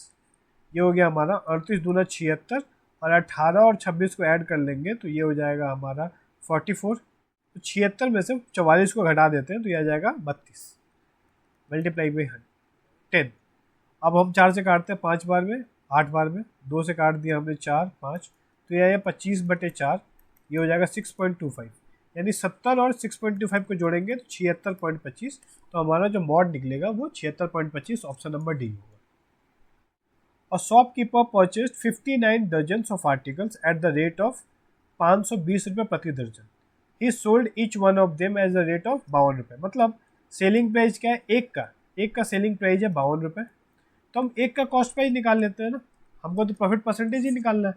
ये हो गया हमारा 38 दूना 76, और 18 और 26 को ऐड कर लेंगे तो ये हो जाएगा हमारा 44। तो 76 में से 44 को घटा देते हैं तो ये आ जाएगा 32 मल्टीप्लाई बाई 10। अब हम 4 से काटते हैं 5 बार में, 8 बार में, 2 से काट दिया हमने 4, 5, तो ये आया 25/4, ये हो जाएगा 6.25, यानी 70 और 6.25 को जोड़ेंगे तो 76.25। तो हमारा जो मॉड निकलेगा वो 76.25, ऑप्शन नंबर डी होगा। A shopkeeper purchased 59 dozens of articles at the rate of 520 रुपये प्रति दर्जन। He sold each one of them as the rate of 52 रुपये। मतलब सेलिंग प्राइस क्या है, एक का सेलिंग प्राइस है 52 रुपये, तो हम एक का कॉस्ट प्राइस निकाल लेते हैं ना, हमको तो प्रॉफिट परसेंटेज ही निकालना है।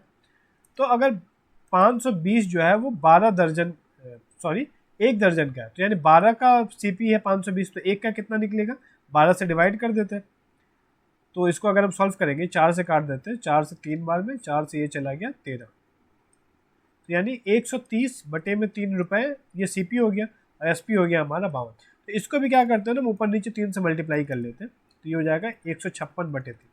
तो अगर 520 जो है वो 12 दर्जन, सॉरी 1 दर्जन का है, तो यानी 12 का CP है 520, तो एक का कितना निकलेगा, 12 से डिवाइड कर देते हैं। तो इसको अगर हम सॉल्व करेंगे, 4 से काट देते हैं, 4 से 3 बार में, 4 से ये चला गया 13, तो यानी 130/3 रुपये ये CP हो गया, और SP हो गया हमारा 52। तो इसको भी क्या करते हैं ना, ऊपर नीचे 3 से मल्टीप्लाई कर लेते हैं, तो ये हो जाएगा 156/3।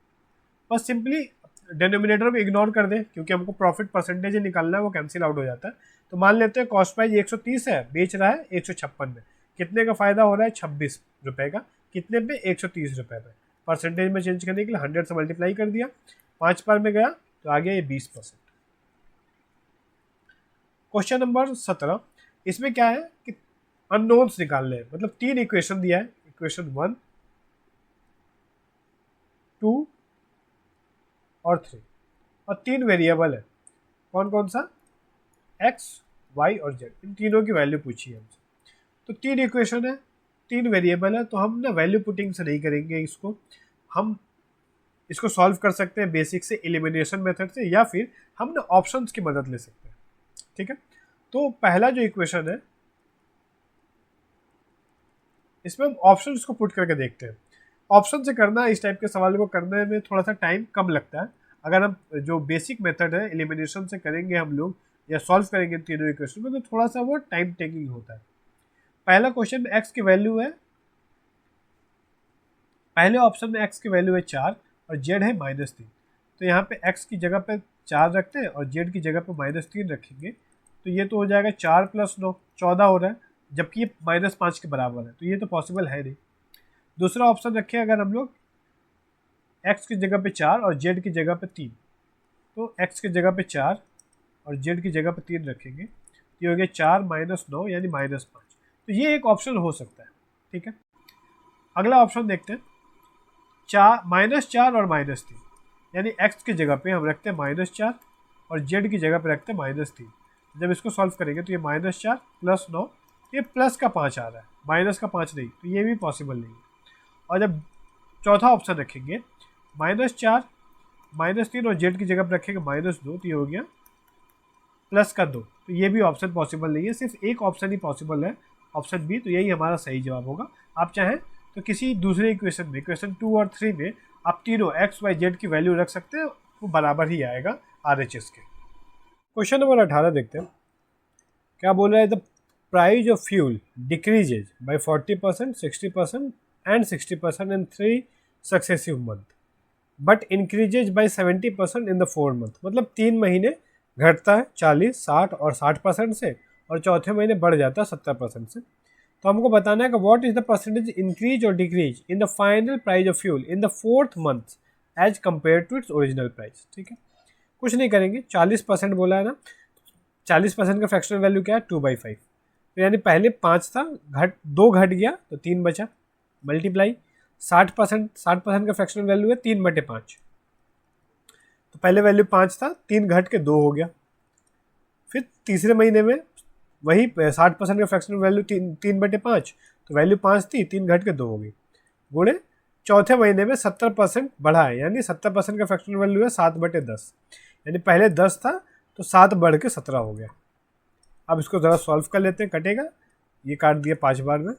बस सिंपली डिनोमिनेटर में इग्नोर कर दें, क्योंकि हमको प्रॉफिट परसेंटेज निकालना है, वो कैंसिल आउट हो जाता है। तो मान लेते हैं कॉस्ट प्राइस 130 है, बेच रहा है 156 में, कितने का फ़ायदा हो रहा है 26 रुपये का, कितने पे 130 रुपये पे। परसेंटेज में चेंज करने के लिए 100 से मल्टीप्लाई कर दिया, 5 बार में गया तो आ गया ये 20%। क्वेश्चन नंबर 17, इसमें क्या है कि अननोन्स निकालने हैं, मतलब 3 इक्वेशन दिया है, इक्वेशन 1, 2 और 3, और 3 वेरिएबल है, कौन कौन सा, x, y और z, इन तीनों की वैल्यू पूछी है हमसे। तो 3 इक्वेशन है, 3 वेरिएबल है, तो हम ना वैल्यू पुटिंग से नहीं करेंगे इसको, हम इसको सॉल्व कर सकते हैं बेसिक से, एलिमिनेशन मेथड से, या फिर हम ना ऑप्शंस की मदद ले सकते हैं। ठीक है, तो पहला जो इक्वेशन है इसमें हम ऑप्शंस को पुट करके देखते हैं। ऑप्शन से करना, इस टाइप के सवाल को करने में थोड़ा सा टाइम कम लगता है। अगर हम जो बेसिक मेथड है एलिमिनेशन से करेंगे हम लोग, या सॉल्व करेंगे तीनों इक्वेशन में, तो थोड़ा सा वो टाइम टेकिंग होता है। पहला क्वेश्चन में x की वैल्यू है, पहले ऑप्शन में x की वैल्यू है 4 और z है -3, तो यहाँ पे x की जगह पे 4 रखते हैं और z की जगह पे -3 रखेंगे, तो ये तो हो जाएगा 4 + 9 14 हो रहा है, जबकि ये -5 के बराबर है, तो ये तो पॉसिबल है नहीं। दूसरा ऑप्शन रखें अगर हम लोग, x की जगह पे 4 और z की जगह पे 3, तो x की जगह पे 4 और z की जगह पे 3 रखेंगे, तो ये हो गया 4 - 9 यानी -5, तो ये एक ऑप्शन हो सकता है। ठीक है, अगला ऑप्शन देखते हैं, -4 और -3, यानी x की जगह पे हम रखते हैं -4 और z की जगह पे रखते हैं -3। जब इसको सॉल्व करेंगे तो ये -4 + 9, ये प्लस का 5 आ रहा है, माइनस का 5 नहीं, तो ये भी पॉसिबल नहीं है। और जब चौथा ऑप्शन रखेंगे, -4 -3 और z की जगह पर रखेंगे -2, तो ये हो गया प्लस का 2, तो ये भी ऑप्शन पॉसिबल नहीं है, सिर्फ एक ऑप्शन ही पॉसिबल है, ऑप्शन बी, तो यही हमारा सही जवाब होगा। आप चाहें तो किसी दूसरे इक्वेशन में, क्वेश्चन 2 और 3 में आप तीनों एक्स वाई जेड की वैल्यू रख सकते हैं, वो बराबर ही आएगा RHS के। क्वेश्चन नंबर 18 देखते हैं, क्या बोल रहा है, the price of fuel decreases by 40%, 60% and 60% in 3 successive month, but increases by 70% in the 4 month. मतलब 3 महीने घटता है 40, 60 और 60% से, और चौथे महीने बढ़ जाता है 70% से। तो हमको बताना है कि what is the percentage increase और decrease in the final price of fuel in the 4th month as compared to its original price. ठीक है, कुछ नहीं करेंगे, 40% बोला है ना, 40% का फ्रैक्शनल वैल्यू क्या है, 2/5। तो यानी पहले 5 था, 2 घट गया तो 3 बचा, मल्टीप्लाई 60% का फ्रैक्शनल वैल्यू है 3/5। तो पहले वैल्यू 5 था, 3 घट के 2 हो गया। फिर तीसरे महीने में वही 60% का फ्रैक्शनल वैल्यू 3/5, तो वैल्यू 5 थी, 3 घट के 2 हो गई, गुणे चौथे महीने में 70% बढ़ा है, यानी 70% का फ्रैक्शनल वैल्यू है 7/10, यानी पहले 10 था तो 7 बढ़ के 17 हो गया। अब इसको ज़रा सॉल्व कर लेते हैं, कटेगा, ये काट दिया 5 बार में,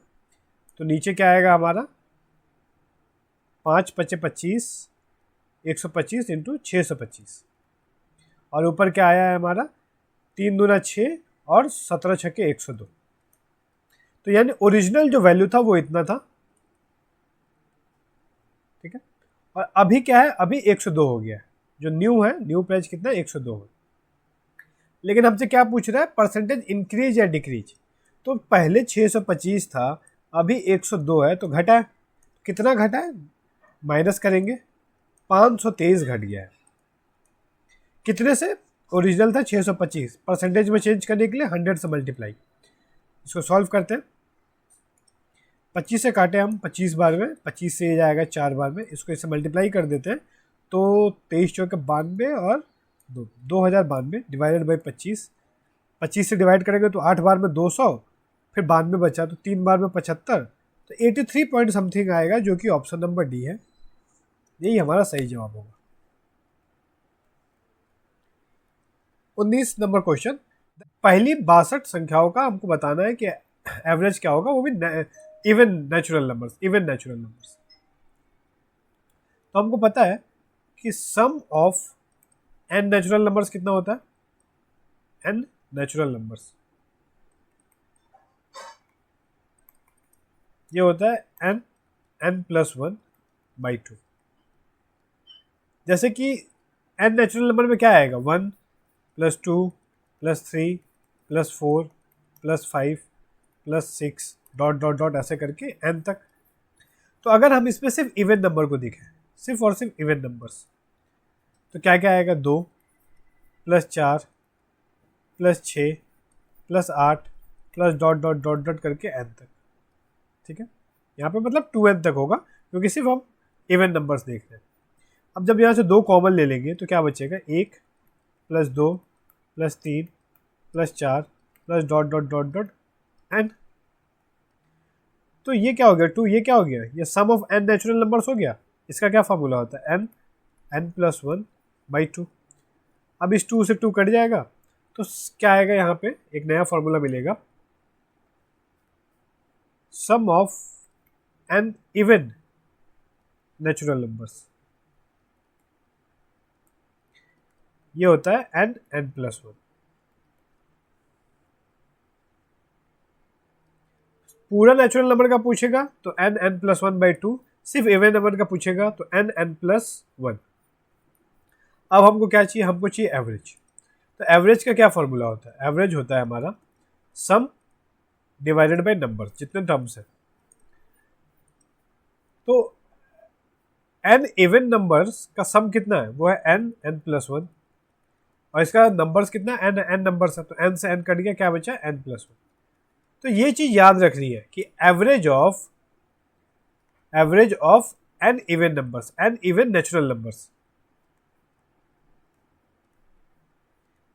तो नीचे क्या आएगा हमारा, 5 × 25, 125 इंटू 625, और ऊपर क्या आया है हमारा, 3 दूना 6 और 17 छक्के 102। तो यानी ओरिजिनल जो वैल्यू था वो इतना था, ठीक है, और अभी क्या है, अभी 102 हो गया है, जो न्यू है, न्यू प्राइस कितना है, 102 है। लेकिन हमसे क्या पूछ रहा है, परसेंटेज इंक्रीज या डिक्रीज। तो पहले 625 था, अभी 102 है, तो घटा है, कितना घटा है, माइनस करेंगे, 523 घट गया है। कितने से, ओरिजिनल था 625, परसेंटेज में चेंज करने के लिए 100 से मल्टीप्लाई। इसको सॉल्व करते हैं, 25 से काटे हम 25 बार में, 25 से ये जाएगा 4 बार में, इसको इससे मल्टीप्लाई कर देते हैं, तो 23 चौके 92 और 2092 डिवाइडेड बाई 25, 25 से डिवाइड करेंगे तो 8 बार में 200, फिर 92 बचा तो 3 बार में 75, तो 83 पॉइंट समथिंग आएगा, जो कि ऑप्शन नंबर डी है, यही हमारा सही जवाब होगा। 19 नंबर क्वेश्चन, पहली 62 संख्याओं का हमको बताना है कि एवरेज क्या होगा, वो भी इवन नेचुरल नंबर्स। तो हमको पता है कि सम ऑफ n नेचुरल नंबर्स कितना होता है, n नेचुरल नंबर्स ये होता है n+1/2। जैसे कि n नेचुरल नंबर में क्या आएगा, 1 + 2 + 3 + 4 + 5 + 6 डॉट डॉट डॉट ऐसे करके n तक। तो अगर हम इसमें सिर्फ इवन नंबर को देखें, सिर्फ और सिर्फ इवन नंबर्स, तो क्या क्या आएगा, 2 + 4 + 6 + 8 + डॉट डॉट डॉट डॉट करके n तक। ठीक है, यहाँ पे मतलब 2n तक होगा, क्योंकि सिर्फ हम इवन नंबर्स देख रहे हैं। अब जब यहाँ से 2 कॉमन ले लेंगे तो क्या बचेगा, 1 + 2 + 3 + 4 + dot dot dot dot n। तो ये क्या हो गया, 2, ये क्या हो गया, ये सम ऑफ n नेचुरल नंबर्स हो गया। इसका क्या फार्मूला होता है, n+1/2। अब इस 2 से 2 कट जाएगा, तो क्या आएगा, यहाँ पे एक नया फार्मूला मिलेगा, sum of n even natural numbers, ये होता है n+1। पूरा नेचुरल नंबर का पूछेगा तो n+1/2, सिर्फ इवन नंबर का पूछेगा तो n+1। अब हमको क्या चाहिए, हमको चाहिए एवरेज। तो एवरेज का क्या फॉर्मूला होता है, एवरेज होता है हमारा सम डिवाइडेड बाय नंबर, जितने टर्म्स है। तो n इवन नंबर्स का सम कितना है, वो है n+1, और इसका नंबर्स कितना है, n नंबर्स है, तो n से n कट गया, क्या बचा, n+1। तो ये चीज याद रखनी है कि average of n even numbers, n even natural numbers,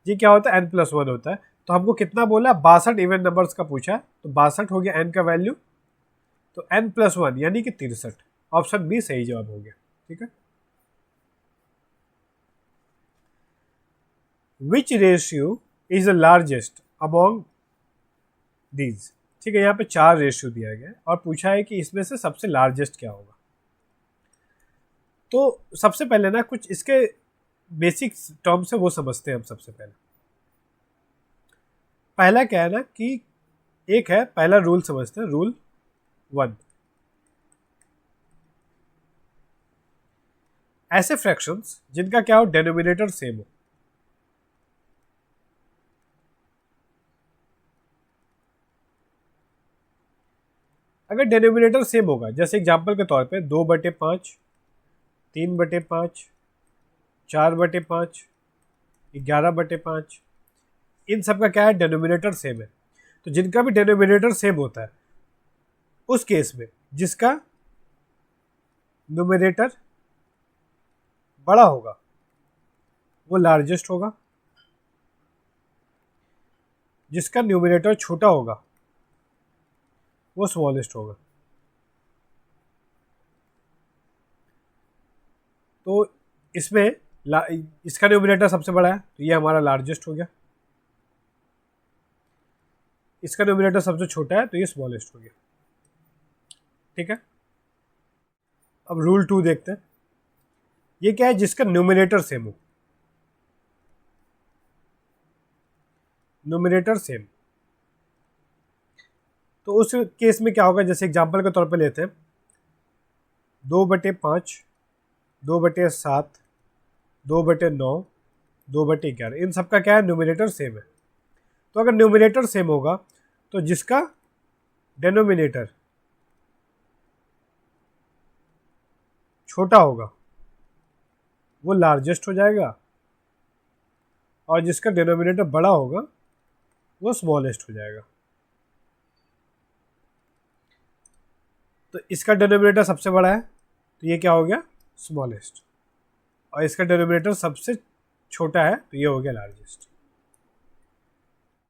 ये क्या होता है, n+1 होता है। तो हमको कितना बोला, 62 इवन नंबर्स का पूछा, तो 62 हो गया n का वैल्यू, तो n+1 यानी कि 63। ऑप्शन बी सही जवाब हो गया। ठीक है, विच ratio is the largest among these. ठीक है, यहाँ पे 4 रेशियो दिया गया है और पूछा है कि इसमें से सबसे लार्जेस्ट क्या होगा। तो सबसे पहले ना कुछ इसके बेसिक टर्म्स है वो समझते हैं हम। सबसे पहले पहला क्या है ना कि एक है, पहला रूल समझते हैं, रूल 1। ऐसे फ्रैक्शंस जिनका क्या हो, डेनोमिनेटर सेम हो। अगर डेनोमिनेटर सेम होगा, जैसे एग्जांपल के तौर पे 2/5, 3/5, 4/5, 11/5, इन सब का क्या है, डेनोमिनेटर सेम है। तो जिनका भी डेनोमिनेटर सेम होता है उस केस में जिसका न्यूमरेटर बड़ा होगा वो लार्जेस्ट होगा, जिसका न्यूमरेटर छोटा होगा वो स्मॉलेस्ट होगा। तो इसमें इसका न्यूमरेटर सबसे बड़ा है तो ये हमारा लार्जेस्ट हो गया, इसका न्यूमरेटर सबसे छोटा है तो ये स्मॉलेस्ट हो गया। ठीक है, अब रूल 2 देखते हैं। ये क्या है, जिसका न्यूमरेटर सेम हो, न्यूमरेटर सेम। तो उस केस में क्या होगा, जैसे एग्जांपल के तौर पे लेते हैं 2/5, 2/7, 2/9, 2/11, इन सब का क्या है, न्यूमरेटर सेम है। तो अगर न्यूमरेटर सेम होगा तो जिसका डेनोमिनेटर छोटा होगा वो लार्जेस्ट हो जाएगा और जिसका डेनोमिनेटर बड़ा होगा वो स्मॉलेस्ट हो जाएगा। तो इसका डेनोमिनेटर सबसे बड़ा है तो ये क्या हो गया, स्मॉलेस्ट, और इसका डेनोमिनेटर सबसे छोटा है तो ये हो गया लार्जेस्ट।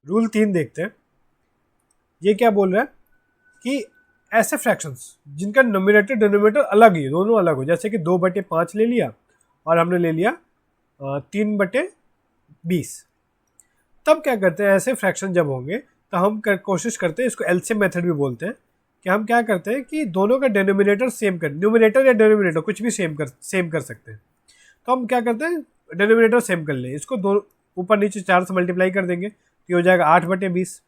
रूल 3 देखते हैं। ये क्या बोल रहा है कि ऐसे फ्रैक्शंस जिनका नोमिनेटर डिनोमिनेटर अलग ही, दोनों अलग हो, जैसे कि 2/5 ले लिया और हमने ले लिया 3/20, तब क्या करते हैं, ऐसे फ्रैक्शन जब होंगे तो हम कोशिश करते हैं, इसको एलसीएम मेथड भी बोलते हैं, कि हम क्या करते हैं कि दोनों का डेनोमिनेटर सेम कर, न्यूमिनेटर या डेनोमिनेटर कुछ भी सेम कर सकते हैं। तो हम क्या करते हैं, डेनोमिनेटर सेम कर लें, इसको दो ऊपर नीचे 4 से मल्टीप्लाई कर देंगे तो ये हो जाएगा 8/20।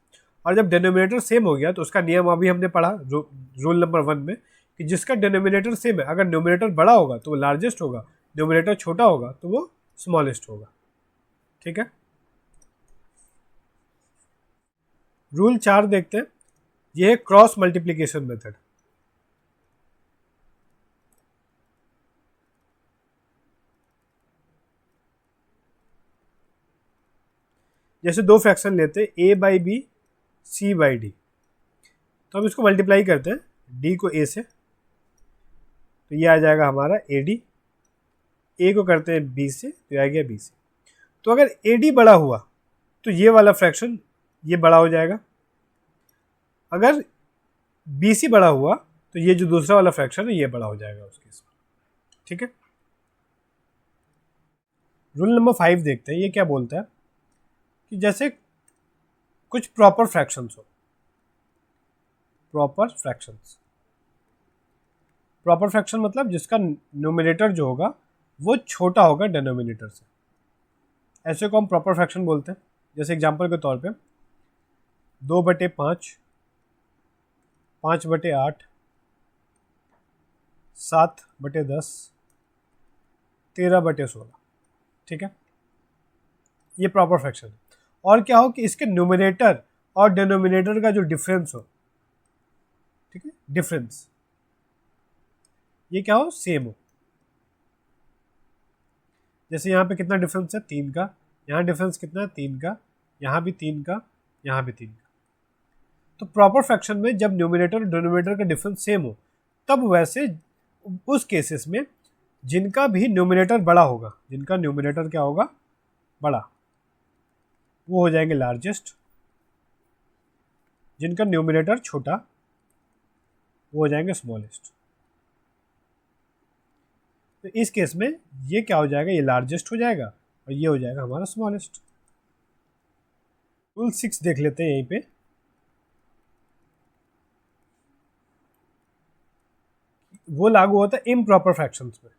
और जब डेनोमिनेटर सेम हो गया तो उसका नियम अभी हमने पढ़ा रूल नंबर 1 में, कि जिसका डेनोमिनेटर सेम है, अगर न्यूमिनेटर बड़ा होगा तो वो लार्जेस्ट होगा, न्यूमिनेटर छोटा होगा तो वो स्मॉलेस्ट होगा। ठीक है, रूल 4 देखते हैं। ये है क्रॉस मल्टीप्लिकेशन मेथड। जैसे दो फ्रैक्शन लेते हैं, a/b, c/d, तो हम इसको मल्टीप्लाई करते हैं d को a से, तो ये आ जाएगा हमारा ad, a को करते हैं b से तो ये आ गया b से। तो अगर ad बड़ा हुआ तो ये वाला फ्रैक्शन ये बड़ा हो जाएगा, अगर bc बड़ा हुआ तो ये जो दूसरा वाला फ्रैक्शन है ये बड़ा हो जाएगा उस केस में। ठीक है, रूल नंबर 5 देखते हैं। ये क्या बोलता है कि जैसे कुछ प्रॉपर फ्रैक्शंस हो, प्रॉपर फ्रैक्शन मतलब जिसका न्यूमरेटर जो होगा वो छोटा होगा डेनोमिनेटर से, ऐसे को हम प्रॉपर फ्रैक्शन बोलते हैं। जैसे एग्जांपल के तौर पे 2/5, 5/8, 7/10, 13/16। ठीक है, ये प्रॉपर फ्रैक्शन है। और क्या हो कि इसके न्यूमरेटर और डेनोमिनेटर का जो डिफरेंस हो, ठीक है, डिफरेंस ये क्या हो, सेम हो। जैसे यहाँ पे कितना डिफरेंस है, 3 का, यहाँ डिफरेंस कितना है, 3 का, यहाँ भी 3 का, यहाँ भी 3 का। तो प्रॉपर फ्रैक्शन में जब न्यूमरेटर और डिनोमिनेटर का डिफरेंस सेम हो तब वैसे उस केसेस में जिनका भी न्यूमरेटर बड़ा होगा, जिनका न्यूमरेटर क्या होगा, बड़ा, वो हो जाएंगे लार्जेस्ट, जिनका न्यूमरेटर छोटा वो हो जाएंगे स्मॉलेस्ट। तो इस केस में ये क्या हो जाएगा, ये लार्जेस्ट हो जाएगा और ये हो जाएगा हमारा स्मॉलेस्ट। रूल 6 देख लेते हैं यहीं पे। वो लागू होता है इम्प्रॉपर फ्रैक्शंस में।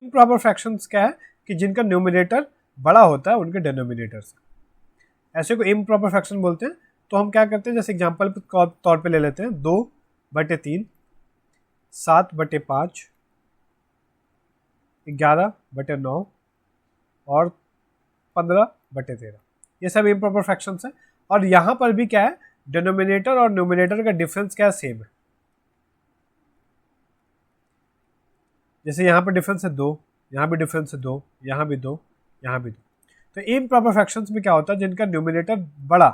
इम्प्रॉपर फ्रैक्शंस क्या है कि जिनका न्यूमिनेटर बड़ा होता है उनके डिनोमिनेटर से, ऐसे को इम्प्रॉपर फ्रैक्शन बोलते हैं। तो हम क्या करते हैं, जैसे एग्जांपल के तौर पे ले लेते हैं 2/3, 7/5, 11/9 और 15/13, ये सब इम्प्रॉपर फ्रैक्शंस है। और यहाँ पर भी क्या है, डिनोमिनेटर और न्यूमिनेटर का डिफरेंस क्या है, सेम है। जैसे यहाँ पर डिफरेंस है 2, यहाँ भी डिफरेंस है 2, यहाँ भी 2, यहाँ भी 2। तो इम्प्रॉपर फ्रैक्शंस में क्या होता है, जिनका न्यूमिनेटर बड़ा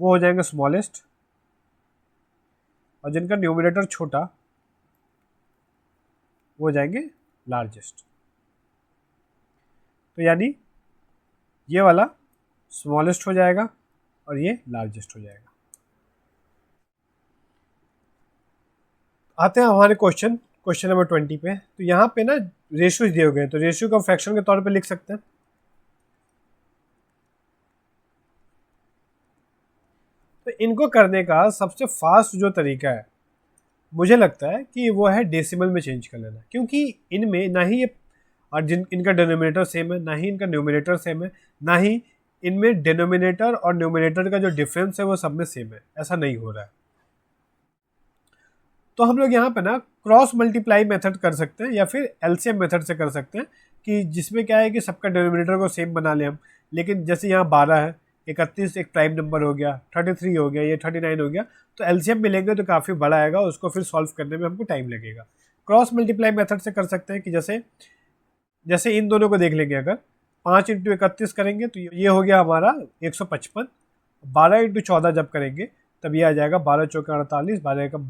वो हो जाएंगे स्मॉलेस्ट, और जिनका न्यूमिनेटर छोटा वो हो जाएंगे लार्जेस्ट। तो यानी ये वाला स्मॉलेस्ट हो जाएगा और ये लार्जेस्ट हो जाएगा। आते हैं हमारे क्वेश्चन नंबर 20 पे। तो यहाँ पे ना रेशियोज दिए हुए हैं, तो रेशियो को फ्रैक्शन के तौर पे लिख सकते हैं। तो इनको करने का सबसे फास्ट जो तरीका है मुझे लगता है कि वो है डेसिमल में चेंज कर लेना, क्योंकि इनमें ना ही ये और इनका डिनोमिनेटर सेम है, ना ही इनका न्यूमिनेटर सेम है, ना ही इनमें डिनोमिनेटर और न्यूमिनेटर का जो डिफरेंस है वो सब में सेम है, ऐसा नहीं हो रहा है। तो हम लोग यहाँ पे ना क्रॉस मल्टीप्लाई मेथड कर सकते हैं या फिर एलसीएम मेथड से कर सकते हैं, कि जिसमें क्या है कि सबका डिनोमिनेटर को सेम बना लें हम। लेकिन जैसे यहाँ 12 है, 31 एक प्राइम नंबर हो गया, 33 हो गया, ये 39 हो गया, तो एलसीएम मिलेंगे तो काफ़ी बड़ा आएगा, उसको फिर सॉल्व करने में हमको टाइम लगेगा। क्रॉस मल्टीप्लाई मेथड से कर सकते हैं कि जैसे इन दोनों को देख लेंगे, अगर 5 × 31 करेंगे तो ये हो गया हमारा 155, 12 × 14 जब करेंगे तब ये आ जाएगा 12 × 4 = 48,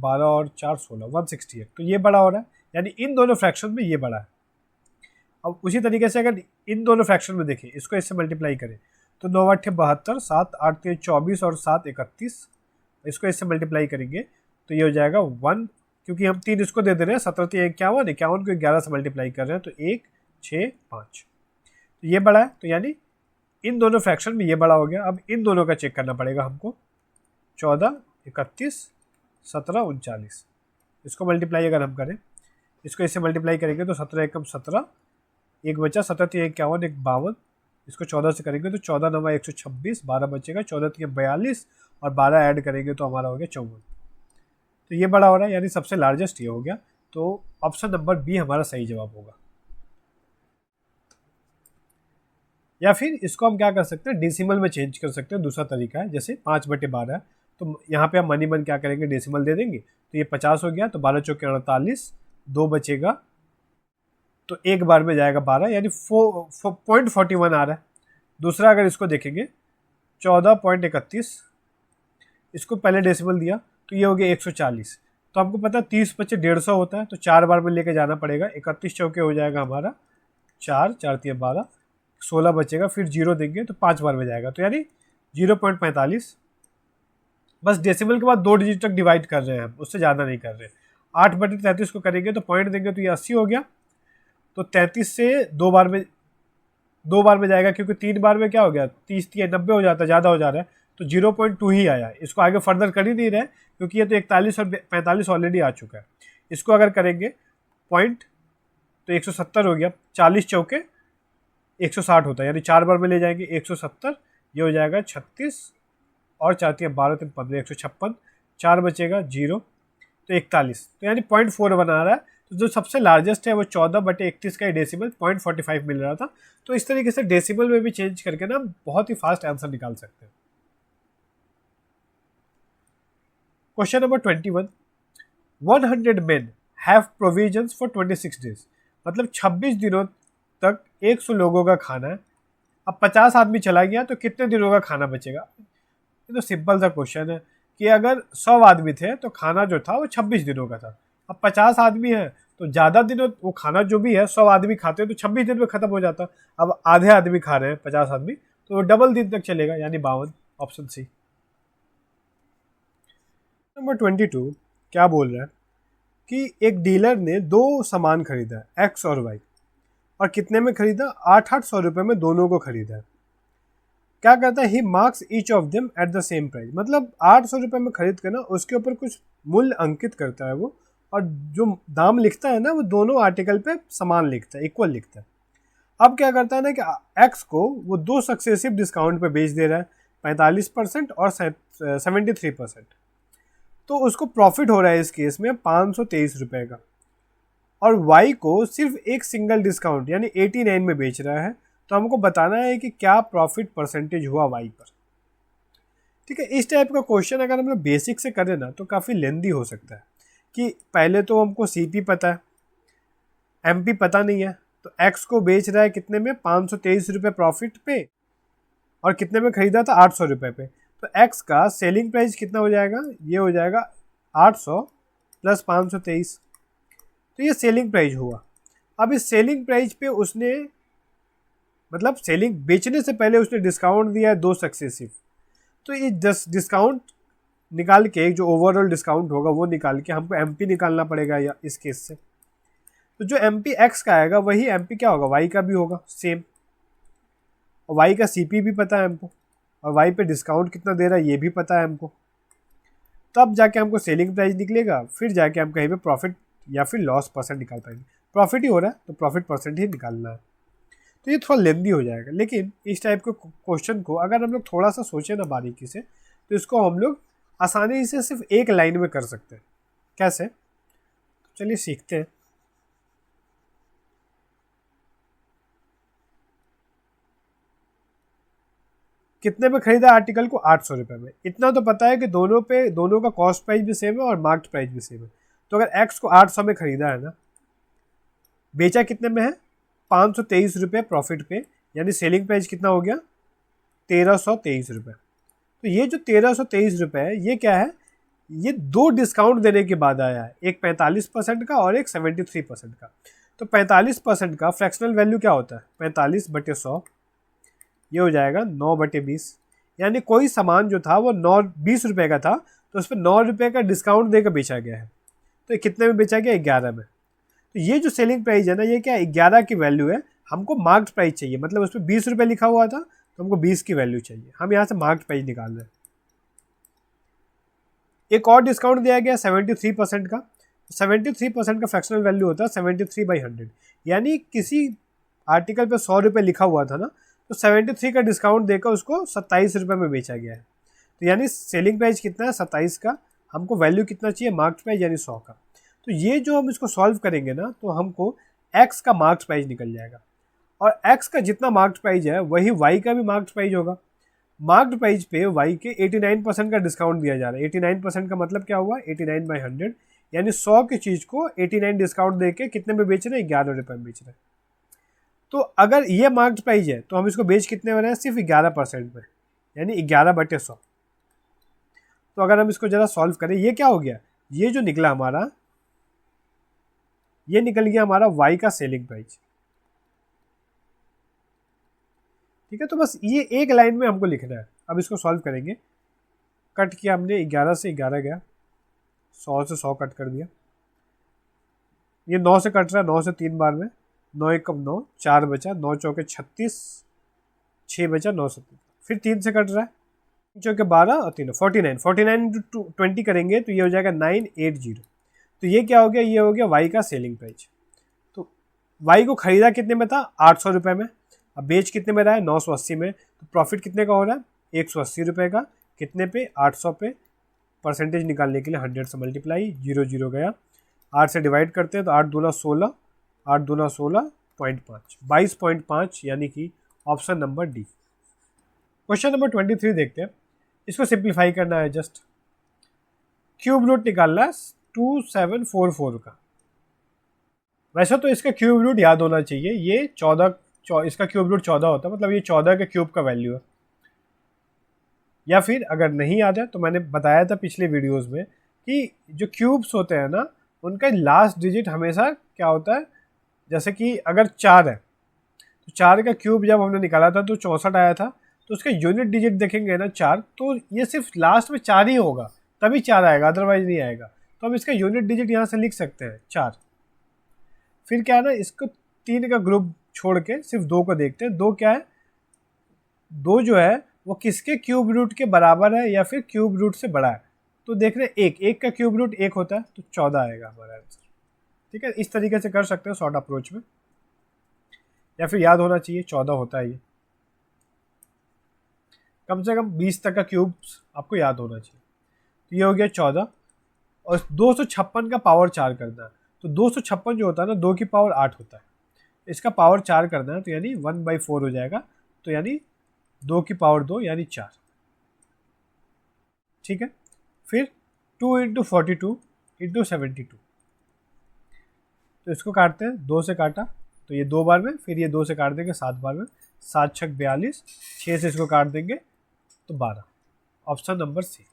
12 और 4 16, 168। तो ये बड़ा हो रहा है, यानी इन दोनों फ्रैक्शन में ये बड़ा है। अब उसी तरीके से अगर इन दोनों फ्रैक्शन में देखें, इसको इससे मल्टीप्लाई करें तो 9 × 8 = 72, 7 × 8 = 24 और 7 × 31, इसको इससे मल्टीप्लाई करेंगे तो ये हो जाएगा 1, क्योंकि हम 3 इसको दे दे रहे हैं, 17 × 3 = 51, 51 को 11 से मल्टीप्लाई कर रहे हैं तो 1 6 5, तो ये बड़ा है। तो यानी इन दोनों फ्रैक्शन में ये बड़ा हो गया। अब इन दोनों का चेक करना पड़ेगा हमको, 14 31 17 39, इसको मल्टीप्लाई अगर हम करें, इसको इससे मल्टीप्लाई करेंगे तो 17 × 1 = 17, एक बचा, 17 × 3 = 51, 1 52, इसको 14 से करेंगे तो 14 × 9 = 126, 12 बचेगा, 14 × 3 = 42 और 12 ऐड करेंगे तो हमारा हो गया 54। तो ये बड़ा हो रहा है, यानी सबसे लार्जेस्ट ये हो गया। तो ऑप्शन नंबर बी हमारा सही जवाब होगा। या फिर इसको हम क्या कर सकते हैं, डेसिमल में चेंज कर सकते हैं, दूसरा तरीका है। जैसे 5/12 है, तो यहाँ पे हम मनी मन क्या करेंगे, डेसिमल दे देंगे, तो ये 50 हो गया, तो 12 × 4 = 48, 2 बचेगा, तो एक बार में जाएगा 12, यानी 0.41 आ रहा है। दूसरा अगर इसको देखेंगे 14.31, इसको पहले डेसिमल दिया तो ये हो गया 140, तो हमको पता है 30 बचे 150 होता है, तो 4 बार में लेके जाना पड़ेगा। 31 चौके हो जाएगा हमारा 4, 4 × 3 = 12, 16 बचेगा, फिर 0 देंगे तो 5 बार में जाएगा, तो यानी 0.45। बस डेसिमल के बाद 2 डिजिट तक डिवाइड कर रहे हैं हम, उससे ज़्यादा नहीं कर रहे। 8/33 को करेंगे तो पॉइंट देंगे तो ये 80 हो गया, तो 33 से 2 बार में जाएगा, क्योंकि 3 बार में क्या हो गया, 30 × 90 हो जाता है, ज़्यादा हो जा रहा है, तो 0.2 ही आया। इसको आगे फर्दर कर ही नहीं रहे, क्योंकि ये तो 41 और 45 ऑलरेडी आ चुका है। इसको अगर करेंगे पॉइंट तो 170 हो गया, 40 चौके 160 होता है, यानी 4 बार में ले जाएंगे 170, ये हो जाएगा 36 और 4 × 3 = 12, 3 × 15 156, 4 बचेगा 0, तो 41, तो यानी 0.41 आ रहा है। तो जो सबसे लार्जेस्ट है वो 14/31 का ही डेसिमल 0.45 मिल रहा था। तो इस तरीके से डेसिमल में भी चेंज करके ना बहुत ही फास्ट आंसर निकाल सकते हैं। Question number 21, 100 men have provisions for 26 days, मतलब 26 दिनों तक 100 लोगों का खाना है। अब 50 आदमी चला गया तो कितने दिनों का खाना बचेगा। ये तो सिंपल सा क्वेश्चन है कि अगर 100 आदमी थे तो खाना जो था वो 26 दिनों का था। अब 50 आदमी है तो ज़्यादा दिनों वो खाना जो भी है 100 आदमी खाते हैं तो 26 दिन में ख़त्म हो जाता। अब आधे आदमी खा रहे हैं 50 आदमी, तो वो डबल दिन तक चलेगा, यानी 52, ऑप्शन सी। नंबर 22 क्या बोल रहा है कि एक डीलर ने 2 सामान खरीदा, एक्स और वाई, और कितने में खरीदा, 800 रुपये में दोनों को खरीदा है। क्या करता है, he marks each of them at the same price, मतलब 800 रुपये में खरीद कर ना उसके ऊपर कुछ मूल्य अंकित करता है वो, और जो दाम लिखता है ना वो दोनों आर्टिकल पे समान लिखता है, इक्वल लिखता है। अब क्या करता है ना कि एक्स को वो दो सक्सेसिव डिस्काउंट पे बेच दे रहा है, 45% और 73%। तो उसको प्रॉफिट हो रहा है इस केस में 523 रुपये का, और वाई को सिर्फ एक सिंगल डिस्काउंट यानी 89 में बेच रहा है। तो हमको बताना है कि क्या प्रॉफिट परसेंटेज हुआ वाई पर। ठीक है, इस टाइप का क्वेश्चन अगर हम लोग बेसिक से करें ना तो काफ़ी लेंदी हो सकता है, कि पहले तो हमको सीपी पता है, एमपी पता नहीं है, तो एक्स को बेच रहा है कितने में, 523 रुपये प्रॉफिट पे, और कितने में खरीदा था, 800 रुपये पे। तो एक्स का सेलिंग प्राइस कितना हो जाएगा, ये हो जाएगा 800 प्लस 523, तो ये सेलिंग प्राइस हुआ। अब इस सेलिंग प्राइस पे उसने, मतलब सेलिंग बेचने से पहले उसने डिस्काउंट दिया है 2 सक्सेसिव, तो ये 10 डिस्काउंट निकाल के, जो ओवरऑल डिस्काउंट होगा वो निकाल के हमको एमपी निकालना पड़ेगा या इस केस से। तो जो एमपी एक्स का आएगा वही एमपी क्या होगा, वाई का भी होगा सेम, और वाई का सीपी भी पता है हमको, और वाई पे डिस्काउंट कितना दे रहा है ये भी पता है हमको। तब जाके हमको सेलिंग प्राइस निकलेगा, फिर जाके हम कहीं पे प्रॉफिट या फिर लॉस परसेंट निकाल पाएंगे। प्रॉफिट ही हो रहा है तो प्रॉफिट परसेंट ही निकालना है। तो ये थोड़ा लेंदी हो जाएगा, लेकिन इस टाइप के क्वेश्चन को अगर हम लोग थोड़ा सा सोचें ना बारीकी से, तो इसको हम लोग आसानी से सिर्फ एक लाइन में कर सकते हैं। कैसे, चलिए सीखते हैं। कितने में खरीदा आर्टिकल को, 800 रुपये में। इतना तो पता है कि दोनों का कॉस्ट प्राइस भी सेम है और मार्केट प्राइस भी सेम है। तो अगर एक्स को 800 में खरीदा है ना, बेचा कितने में है, 523 रुपये प्रॉफिट पे, यानी सेलिंग प्राइस कितना हो गया, 1323 रुपये। तो ये जो 1323 रुपये है ये क्या है, ये 2 डिस्काउंट देने के बाद आया है, एक 45% का और एक 73% का। तो 45% का फ्रैक्शनल वैल्यू क्या होता है, 45/100, ये हो जाएगा 9/20। यानी कोई सामान जो था वो 20 रुपये का था, तो उस पर 9 रुपये का डिस्काउंट देकर बेचा गया है। तो कितने में बेचा गया, 11 में। तो ये जो सेलिंग प्राइस है ना, ये क्या 11 की वैल्यू है। हमको मार्क्ड प्राइस चाहिए, मतलब उस पर 20 रुपये लिखा हुआ था तो हमको 20 की वैल्यू चाहिए। हम यहाँ से मार्क्ड प्राइस निकाल रहे हैं। एक और डिस्काउंट दिया गया 73% का। 73% का फ्रैक्शनल वैल्यू होता है 73/100, यानी किसी आर्टिकल पे 100 रुपये लिखा हुआ था ना, तो 73 का डिस्काउंट देकर उसको 27 रुपये में बेचा गया है। तो यानी सेलिंग प्राइस कितना है, 27 का। हमको वैल्यू कितना चाहिए, मार्क्ड प्राइस यानी 100 का। तो ये जो हम इसको सॉल्व करेंगे ना, तो हमको एक्स का मार्क्ड प्राइस निकल जाएगा, और एक्स का जितना मार्क्ड प्राइस है वही वाई का भी मार्क्ड प्राइस होगा। मार्क्ड प्राइस पे वाई के 89% का डिस्काउंट दिया जा रहा है। 89% का मतलब क्या हुआ, 89/100, यानी 100 की चीज़ को 89 डिस्काउंट दे के कितने में बेच रहे हैं, 11 रुपये में बेच रहे हैं। तो अगर ये मार्क्ड प्राइस है तो हम इसको बेच कितने में रहे हैं, सिर्फ 11% में, यानी 11/100। तो अगर हम इसको ज़रा सॉल्व करें, ये क्या हो गया, ये जो निकला हमारा, ये निकल गया हमारा वाई का सेलिंग प्राइस। ठीक है, तो बस ये एक लाइन में हमको लिखना है। अब इसको सॉल्व करेंगे। कट किया हमने, 11 से 11 गया, 100 से 100 कट कर दिया। ये 9 से कट रहा है, 9 से 3 बार में, 9 1 9, 4 बचा, 9 चौके 36, 6 बचा, 9 से 3, फिर 3 से कट रहा है, 3 चौके 12 और 3 49, 49 इंटू 20 करेंगे तो ये हो जाएगा 980। तो ये क्या हो गया, ये हो गया वाई का सेलिंग प्राइस। तो वाई को खरीदा कितने में था, 800 रुपये में, अब बेच कितने में रहा है, 980 में। तो प्रॉफिट कितने का हो रहा है, 180 रुपये का। कितने पे, 800 पे। परसेंटेज निकालने के लिए 100 से मल्टीप्लाई, 0 0 गया, 8 से डिवाइड करते हैं तो 8 दूना 16, 8 दूना 16.5, 22.5, यानी कि option number D. Question number 23 देखते हैं। इसको सिंप्लीफाई करना है, जस्ट क्यूब रूट निकालना है 2744 का। वैसे तो इसका क्यूब रूट याद होना चाहिए, ये 14, इसका क्यूब रूट 14 होता है, मतलब ये 14 के क्यूब का वैल्यू है। या फिर अगर नहीं याद है तो मैंने बताया था पिछले वीडियोस में कि जो क्यूब्स होते हैं ना, उनका लास्ट डिजिट हमेशा क्या होता है, जैसे कि अगर 4 है तो 4 का क्यूब जब हमने निकाला था तो 64 आया था, तो उसका यूनिट डिजिट देखेंगे ना 4, तो ये सिर्फ लास्ट में 4 ही होगा, तभी 4 आएगा, अदरवाइज नहीं आएगा। तो हम इसका यूनिट डिजिट यहाँ से लिख सकते हैं 4। फिर क्या है ना, इसको 3 का ग्रुप छोड़ के सिर्फ 2 को देखते हैं। 2 क्या है, 2 जो है वो किसके क्यूब रूट के बराबर है या फिर क्यूब रूट से बड़ा है। तो देख रहे हैं एक का क्यूब रूट 1 होता है, तो 14 आएगा हमारा आंसर। ठीक है, इस तरीके से कर सकते हो शॉर्ट अप्रोच में, या फिर याद होना चाहिए 14 होता है ये। कम से कम 20 तक का क्यूब्स आपको याद होना चाहिए। तो ये हो गया 14, और 256 का पावर 4 करना है। तो 256 जो होता है ना, 2 की पावर 8 होता है, इसका पावर 4 करना है, तो यानी 1/4 हो जाएगा। तो यानी 2 की पावर 2 यानी 4। ठीक है, फिर 2 इंटू 42 इंटू 72, तो इसको काटते हैं, 2 से काटा तो ये 2 बार में, फिर ये 2 से काट देंगे 7 बार में, 7 छक 42, 6 से इसको काट देंगे तो 12। Option number C.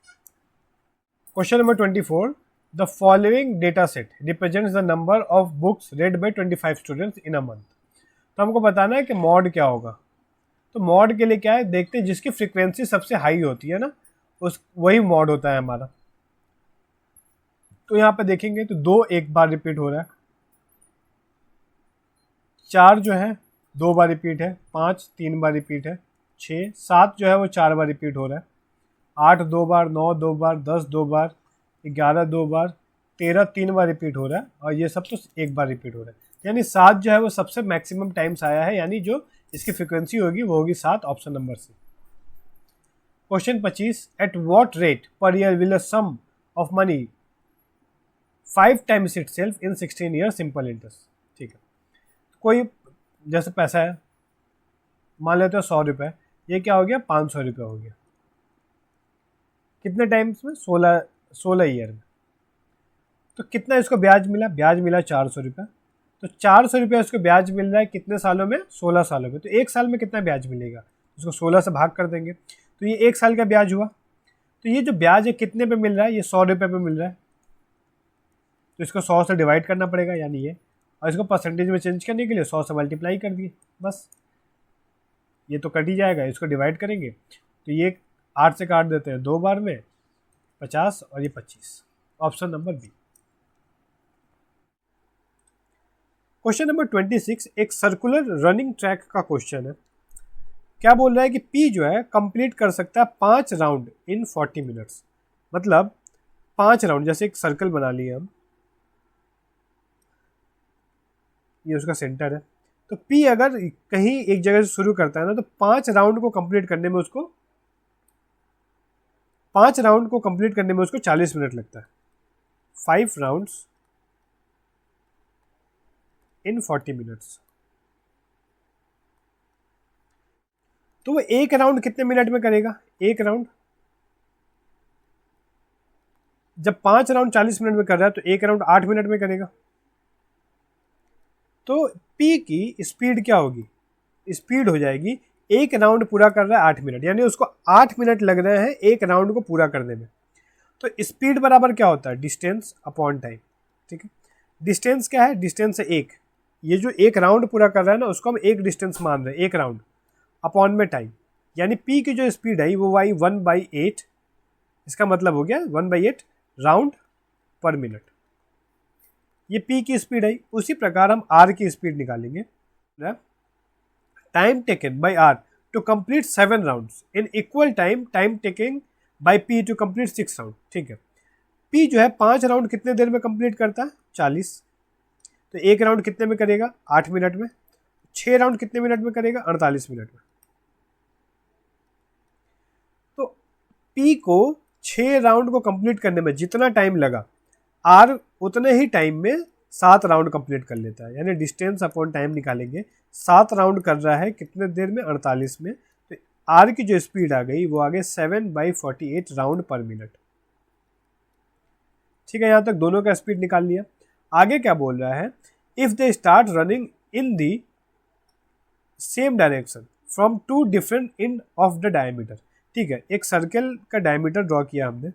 Question number 24, the following data set represents the number of books read by 25 students in a month. तो हमको बताना है कि मॉड क्या होगा। तो मॉड के लिए क्या है, देखते हैं जिसकी फ्रीक्वेंसी सबसे हाई होती है ना, उस वही मॉड होता है हमारा। तो यहाँ पे देखेंगे तो 2 एक बार रिपीट हो रहा है, 4 जो है 2 बार रिपीट है, 5 3 बार रिपीट है, 6 7 जो है वो 4 बार रिपीट हो रहा है, 8 2 बार, 9 2 बार, 10 2 बार, 11 2 बार, 13 3 बार रिपीट हो रहा है, और ये सब तो एक बार रिपीट हो रहा है। यानी 7 जो है वो सबसे मैक्सिमम टाइम्स आया है, यानी जो इसकी फ्रिक्वेंसी होगी वो होगी 7। Option number C. Question 25, at what rate per year will a sum of money 5 times itself in 16 year simple interest. ठीक है, कोई जैसे पैसा है, मान लेते हो 100 रुपये, ये क्या हो गया 500 रुपये हो गया, कितने टाइम्स में, 16 ईयर में। तो कितना इसको ब्याज मिला, ब्याज मिला 400 रुपये। तो 400 रुपये इसको ब्याज मिल रहा है कितने सालों में, 16 सालों में। तो एक साल में कितना ब्याज मिलेगा, इसको 16 से भाग कर देंगे, तो ये एक साल का ब्याज हुआ। तो ये जो ब्याज है कितने पे मिल रहा है, ये 100 रुपये पे मिल रहा है, तो इसको 100 से डिवाइड करना पड़ेगा यानी ये, और इसको परसेंटेज में चेंज करने के लिए 100 से मल्टीप्लाई कर दिए बस। ये तो कट ही जाएगा, इसको डिवाइड करेंगे तो ये 8 से काट देते हैं 2 बार में, 50 और ये 25। Option number B. Question number 26, एक सर्कुलर रनिंग ट्रैक का क्वेश्चन है। क्या बोल रहा है कि पी जो है कंप्लीट कर सकता है 5 राउंड इन 40 मिनट्स। मतलब 5 राउंड, जैसे एक सर्कल बना लिए हम, ये उसका सेंटर है, तो पी अगर कहीं एक जगह से शुरू करता है ना, तो 5 राउंड को कंप्लीट करने में उसको 40 मिनट लगता है। 5 राउंड्स इन 40 मिनट्स। तो वो एक राउंड कितने मिनट में करेगा, एक राउंड, जब 5 राउंड 40 मिनट में कर रहा है तो एक राउंड 8 मिनट में करेगा। तो पी की स्पीड क्या होगी, स्पीड हो जाएगी, एक राउंड पूरा कर रहा है 8 मिनट, यानी उसको 8 मिनट लग रहे हैं एक राउंड को पूरा करने में। तो स्पीड बराबर क्या होता है, डिस्टेंस अपॉन टाइम। ठीक है, डिस्टेंस क्या है, डिस्टेंस है 1, ये जो एक राउंड पूरा कर रहा है ना उसको हम एक डिस्टेंस मान रहे हैं, एक राउंड, अपॉन में टाइम, यानी पी की जो स्पीड है वो आई 1/8। इसका मतलब हो गया 1/8 राउंड पर मिनट, ये पी की स्पीड है। उसी प्रकार हम आर की स्पीड निकालेंगे, time taken by R to complete 7 rounds in equal time, time taking by P to complete 6 round. ठीक है, पी जो है 5 राउंड कितने देर में कंप्लीट करता है, 40। तो एक राउंड कितने में करेगा, 8 मिनट में। 6 राउंड कितने मिनट में करेगा, 48 मिनट में। तो पी को 6 राउंड को कंप्लीट करने में जितना टाइम लगा, आर उतने ही टाइम में 7 राउंड कंप्लीट कर लेता है, यानी डिस्टेंस अपॉन टाइम निकालेंगे। 7 राउंड कर रहा है कितने देर में, 48 में। तो आर की जो स्पीड आ गई वो आ गई 7/48 राउंड पर मिनट। ठीक है, यहाँ तक दोनों का स्पीड निकाल लिया। आगे क्या बोल रहा है, if they start running in the same direction from 2 different end of the diameter. ठीक है, एक सर्कल का डायमीटर ड्रॉ किया हमने,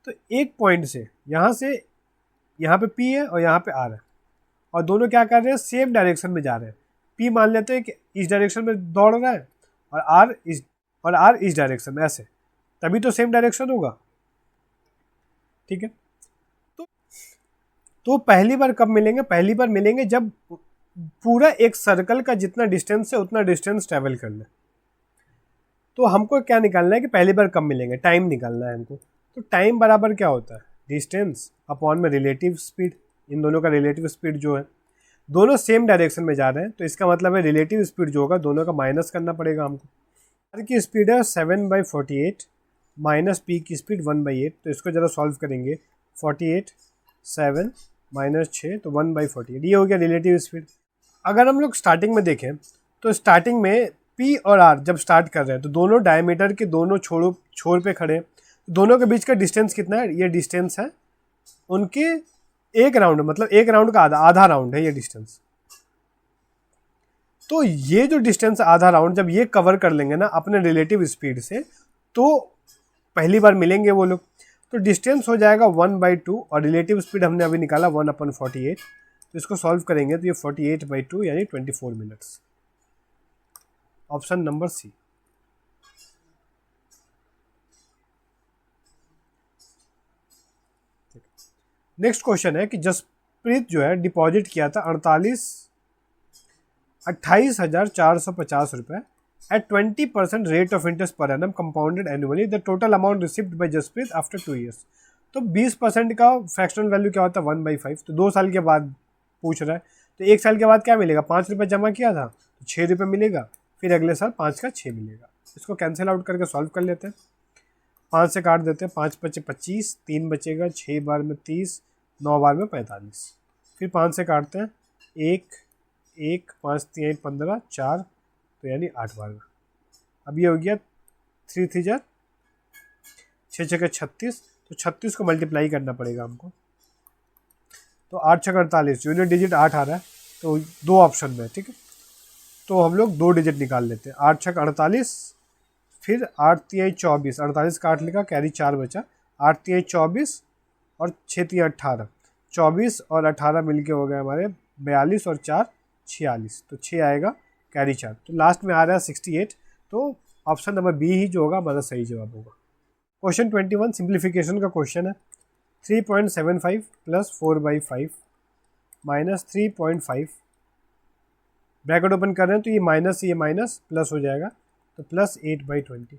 तो एक पॉइंट से यहाँ पे पी है और यहाँ पे आर है, और दोनों क्या कर रहे हैं, सेम डायरेक्शन में जा रहे हैं। पी मान लेते हैं कि इस डायरेक्शन में दौड़ रहा है और आर इस डायरेक्शन में, ऐसे, तभी तो सेम डायरेक्शन होगा। ठीक है, तो पहली बार कब मिलेंगे, पहली बार मिलेंगे जब पूरा एक सर्कल का जितना डिस्टेंस है उतना डिस्टेंस ट्रेवल कर ले। तो हमको क्या निकालना है कि पहली बार कब मिलेंगे, टाइम निकालना है हमको। तो टाइम बराबर क्या होता है, डिस्टेंस अपॉन में रिलेटिव स्पीड। इन दोनों का रिलेटिव स्पीड जो है, दोनों सेम डायरेक्शन में जा रहे हैं, तो इसका मतलब है रिलेटिव स्पीड जो होगा दोनों का माइनस करना पड़ेगा हमको। आर की स्पीड है 7/48 माइनस पी की स्पीड 1/8, तो इसको जरा सॉल्व करेंगे। 48 7 माइनस 6 तो 1/48, ये हो गया रिलेटिव स्पीड। अगर हम लोग स्टार्टिंग में देखें तो स्टार्टिंग में पी और आर जब स्टार्ट कर रहे हैं तो दोनों डायमीटर के दोनों छोर पे खड़े हैं, दोनों के बीच का डिस्टेंस कितना है, ये डिस्टेंस है उनके एक राउंड, मतलब एक राउंड का आधा राउंड है ये डिस्टेंस। तो ये जो डिस्टेंस आधा राउंड जब ये कवर कर लेंगे ना अपने रिलेटिव स्पीड से, तो पहली बार मिलेंगे वो लोग। तो डिस्टेंस हो जाएगा 1/2 और रिलेटिव स्पीड हमने अभी निकाला 1/48, तो इसको सॉल्व करेंगे तो ये 48/2 यानी 24 minutes. Option number C. Next question है कि जसप्रीत जो है डिपॉजिट किया था 28,450 रुपये at 20% rate of interest per annum compounded annually. The total amount received by Jaspreet after 2 years. तो 20% का फ्रैक्शनल वैल्यू क्या होता है 1/5, तो 2 साल के बाद पूछ रहा है, तो 1 साल के बाद क्या मिलेगा, 5 रुपये जमा किया था तो 6 रुपये मिलेगा, फिर अगले साल 5 का 6 मिलेगा। इसको कैंसिल आउट करके सॉल्व कर लेते हैं, 5 से काट देते हैं, 5 बचे 25, 3 बचेगा, 6 बार में 30, 9 बार में 45, फिर 5 से काटते हैं, 1 1 5 3 15 4, तो यानी 8 बार में। अब ये हो गया 3 3 जा 6 6 का 36, तो 36 को मल्टीप्लाई करना पड़ेगा हमको, तो 8 6 48, यूनिट डिजिट 8 आ रहा है, तो 2 ऑप्शन में, ठीक है। तो हम लोग 2 डिजिट निकाल लेते हैं, 8 6 48, फिर 8 3 24, 48 का 8 लिखा, कैरी 4 बचा, 8 3 24 और 6 3 18, 24 और 18 मिलके हो गए हमारे 42 और 4 46, तो 6 आएगा, कैरी 4, तो लास्ट में आ रहा है 68। तो ऑप्शन नंबर बी ही जो होगा हमारा सही जवाब होगा। क्वेश्चन 21 सिंप्लीफिकेशन का क्वेश्चन है। 3.75 प्लस 4/5 माइनस 3.5, ब्रैकेट ओपन कर रहे हैं तो ये माइनस प्लस हो जाएगा, तो प्लस 8/20।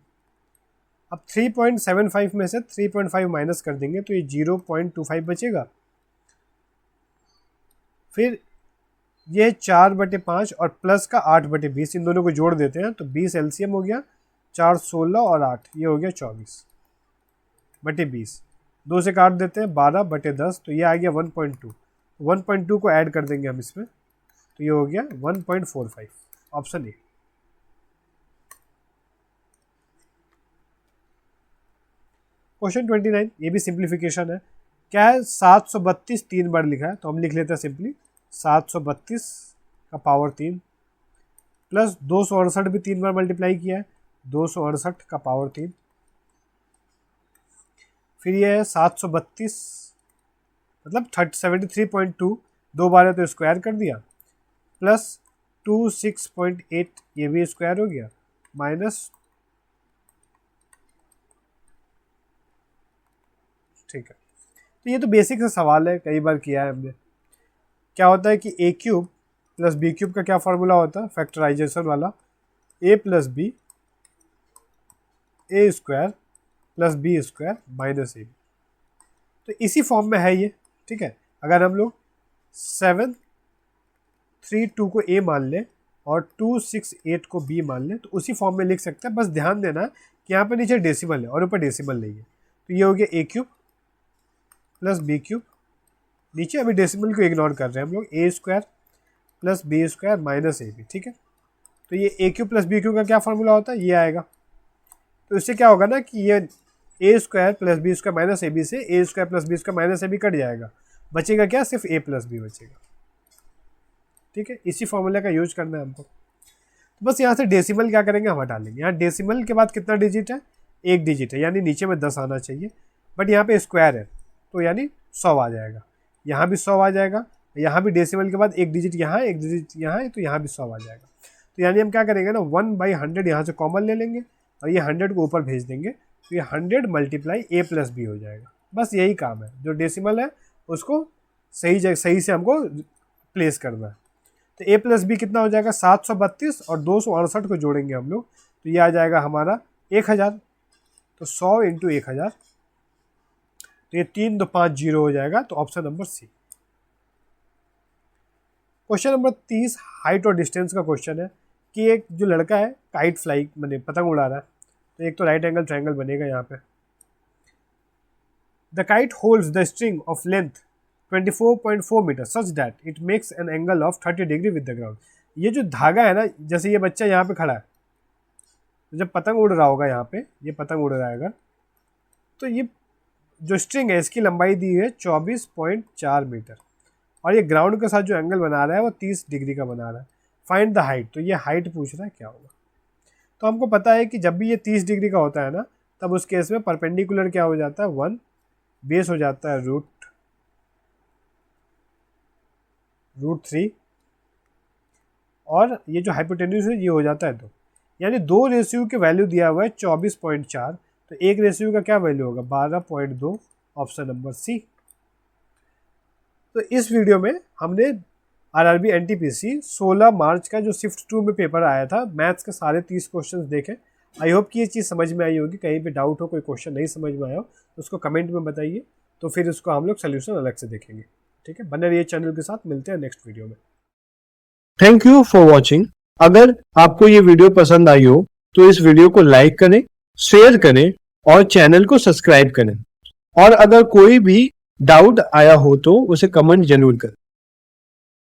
अब 3.75 में से 3.5 माइनस कर देंगे तो ये 0.25 बचेगा। फिर ये 4/5 और प्लस का 8/20, इन दोनों को जोड़ देते हैं तो 20 एलसीएम हो गया, 4 16 और 8 ये हो गया 24/20। 2 से काट देते हैं 12/10, तो ये आ गया 1.2। 1.2 को ऐड कर देंगे हम इसमें, तो ये हो गया 1.45, ऑप्शन ए। क्वेश्चन 29 ये भी सिंप्लीफिकेशन है। क्या है, 732 3 बार लिखा है, तो हम लिख लेते हैं सिंपली 732 का पावर 3 प्लस 268 भी 3 बार मल्टीप्लाई किया है, 268 का पावर 3, फिर ये है 732 मतलब 73.2, 2 बार है तो स्क्वायर कर दिया, प्लस 26.8 ये भी स्क्वायर हो गया, माइनस, ठीक है। तो ये तो बेसिक सा सवाल है, कई बार किया है हमने। क्या होता है कि a cube plus B cube का क्या फार्मूला होता है, फैक्टराइजेशन वाला, a plus B A square plus B square minus A B. तो इसी फॉर्म में है ये, ठीक है। अगर हम लोग 732 को a मान लें और 268 को b मान लें तो उसी फॉर्म में लिख सकते हैं। बस ध्यान देना कि यहाँ पे नीचे डेसिमल है और ऊपर डेसिमल नहीं है, तो ये हो गया a cube plus B cube, नीचे अभी डेसिमल को इग्नोर कर रहे हैं हम लोग, A square plus B square minus A B, ठीक है। तो ये A cube plus B cube का क्या फार्मूला होता है, ये आएगा। तो इससे क्या होगा ना कि ये A square plus B square minus A B से A square plus B square minus A B cut जाएगा, बचेगा क्या, सिर्फ ए प्लस बी बचेगा, ठीक है। इसी फॉर्मूले का यूज करना है हमको। तो बस यहाँ से डेसिमल क्या करेंगे, हम हटा लेंगे। यहाँ डेसिमल के बाद कितना डिजिट है, 1 डिजिट है, यानी नीचे में 10 आना चाहिए, बट यहाँ पे स्क्वायर है तो यानी 100 आ जाएगा, यहाँ भी 100 आ जाएगा, यहाँ भी डेसिमल के बाद 1 डिजिट यहाँ, 1 डिजिट यहाँ है, तो यहाँ भी 100 आ जाएगा। तो यानी हम क्या करेंगे ना, 1/100 यहाँ से कॉमन ले लेंगे और ये 100 को ऊपर भेज देंगे, तो ये 100 मल्टीप्लाई a प्लस बी हो जाएगा। बस यही काम है, जो डेसिमल है उसको सही से हमको प्लेस करना है। तो a प्लस बी कितना हो जाएगा, 732 और 268 को जोड़ेंगे हम लोग, तो ये आ जाएगा हमारा 1000, तो 100 इंटू 1000, तो ये 3 2 5 0 हो जाएगा, तो option number C. Question number 30 height और डिस्टेंस का क्वेश्चन है कि एक जो लड़का है काइट फ्लाई मैंने पतंग उड़ा रहा है, तो एक तो राइट एंगल ट्रायंगल बनेगा यहाँ पे। The kite holds the string of length 24.4 metre such that it makes an angle of 30 degree with the ground. ये जो धागा है ना, जैसे ये बच्चा यहाँ पे खड़ा है, तो जब पतंग उड़ रहा होगा यहाँ पे, ये पतंग उड़ रहा है अगर, तो ये जो स्ट्रिंग है इसकी लंबाई दी है 24.4 मीटर, और ये ग्राउंड के साथ जो एंगल बना रहा है वो 30 डिग्री का बना रहा है। फाइंड द हाइट, तो ये हाइट पूछ रहा है क्या होगा। तो हमको पता है कि जब भी ये 30 डिग्री का होता है ना, तब उस केस में परपेंडिकुलर क्या हो जाता है 1, बेस हो जाता है रूट 3, और ये जो हाइपोटेन्यूज है ये हो जाता है 2, यानी 2 रेशियो के वैल्यू दिया हुआ है 24.4, तो एक रेशियो का क्या वैल्यू होगा 12.2, ऑप्शन नंबर सी। तो इस वीडियो में हमने आरआरबी एनटीपीसी 16 मार्च का जो शिफ्ट 2 में पेपर आया था, मैथ्स के सारे 30 क्वेश्चंस देखे। आई होप कि ये चीज़ समझ में आई होगी। कहीं पे डाउट हो, कोई क्वेश्चन नहीं समझ में आया हो तो उसको कमेंट में बताइए, तो फिर उसको हम लोग सोल्यूशन अलग से देखेंगे। ठीक है, बने रहिए चैनल के साथ, मिलते हैं नेक्स्ट वीडियो में। Thank you for watching. अगर आपको ये वीडियो पसंद आई हो तो इस वीडियो को लाइक करें, शेयर करें और चैनल को सब्सक्राइब करें। और अगर कोई भी डाउट आया हो तो उसे कमेंट जरूर करें।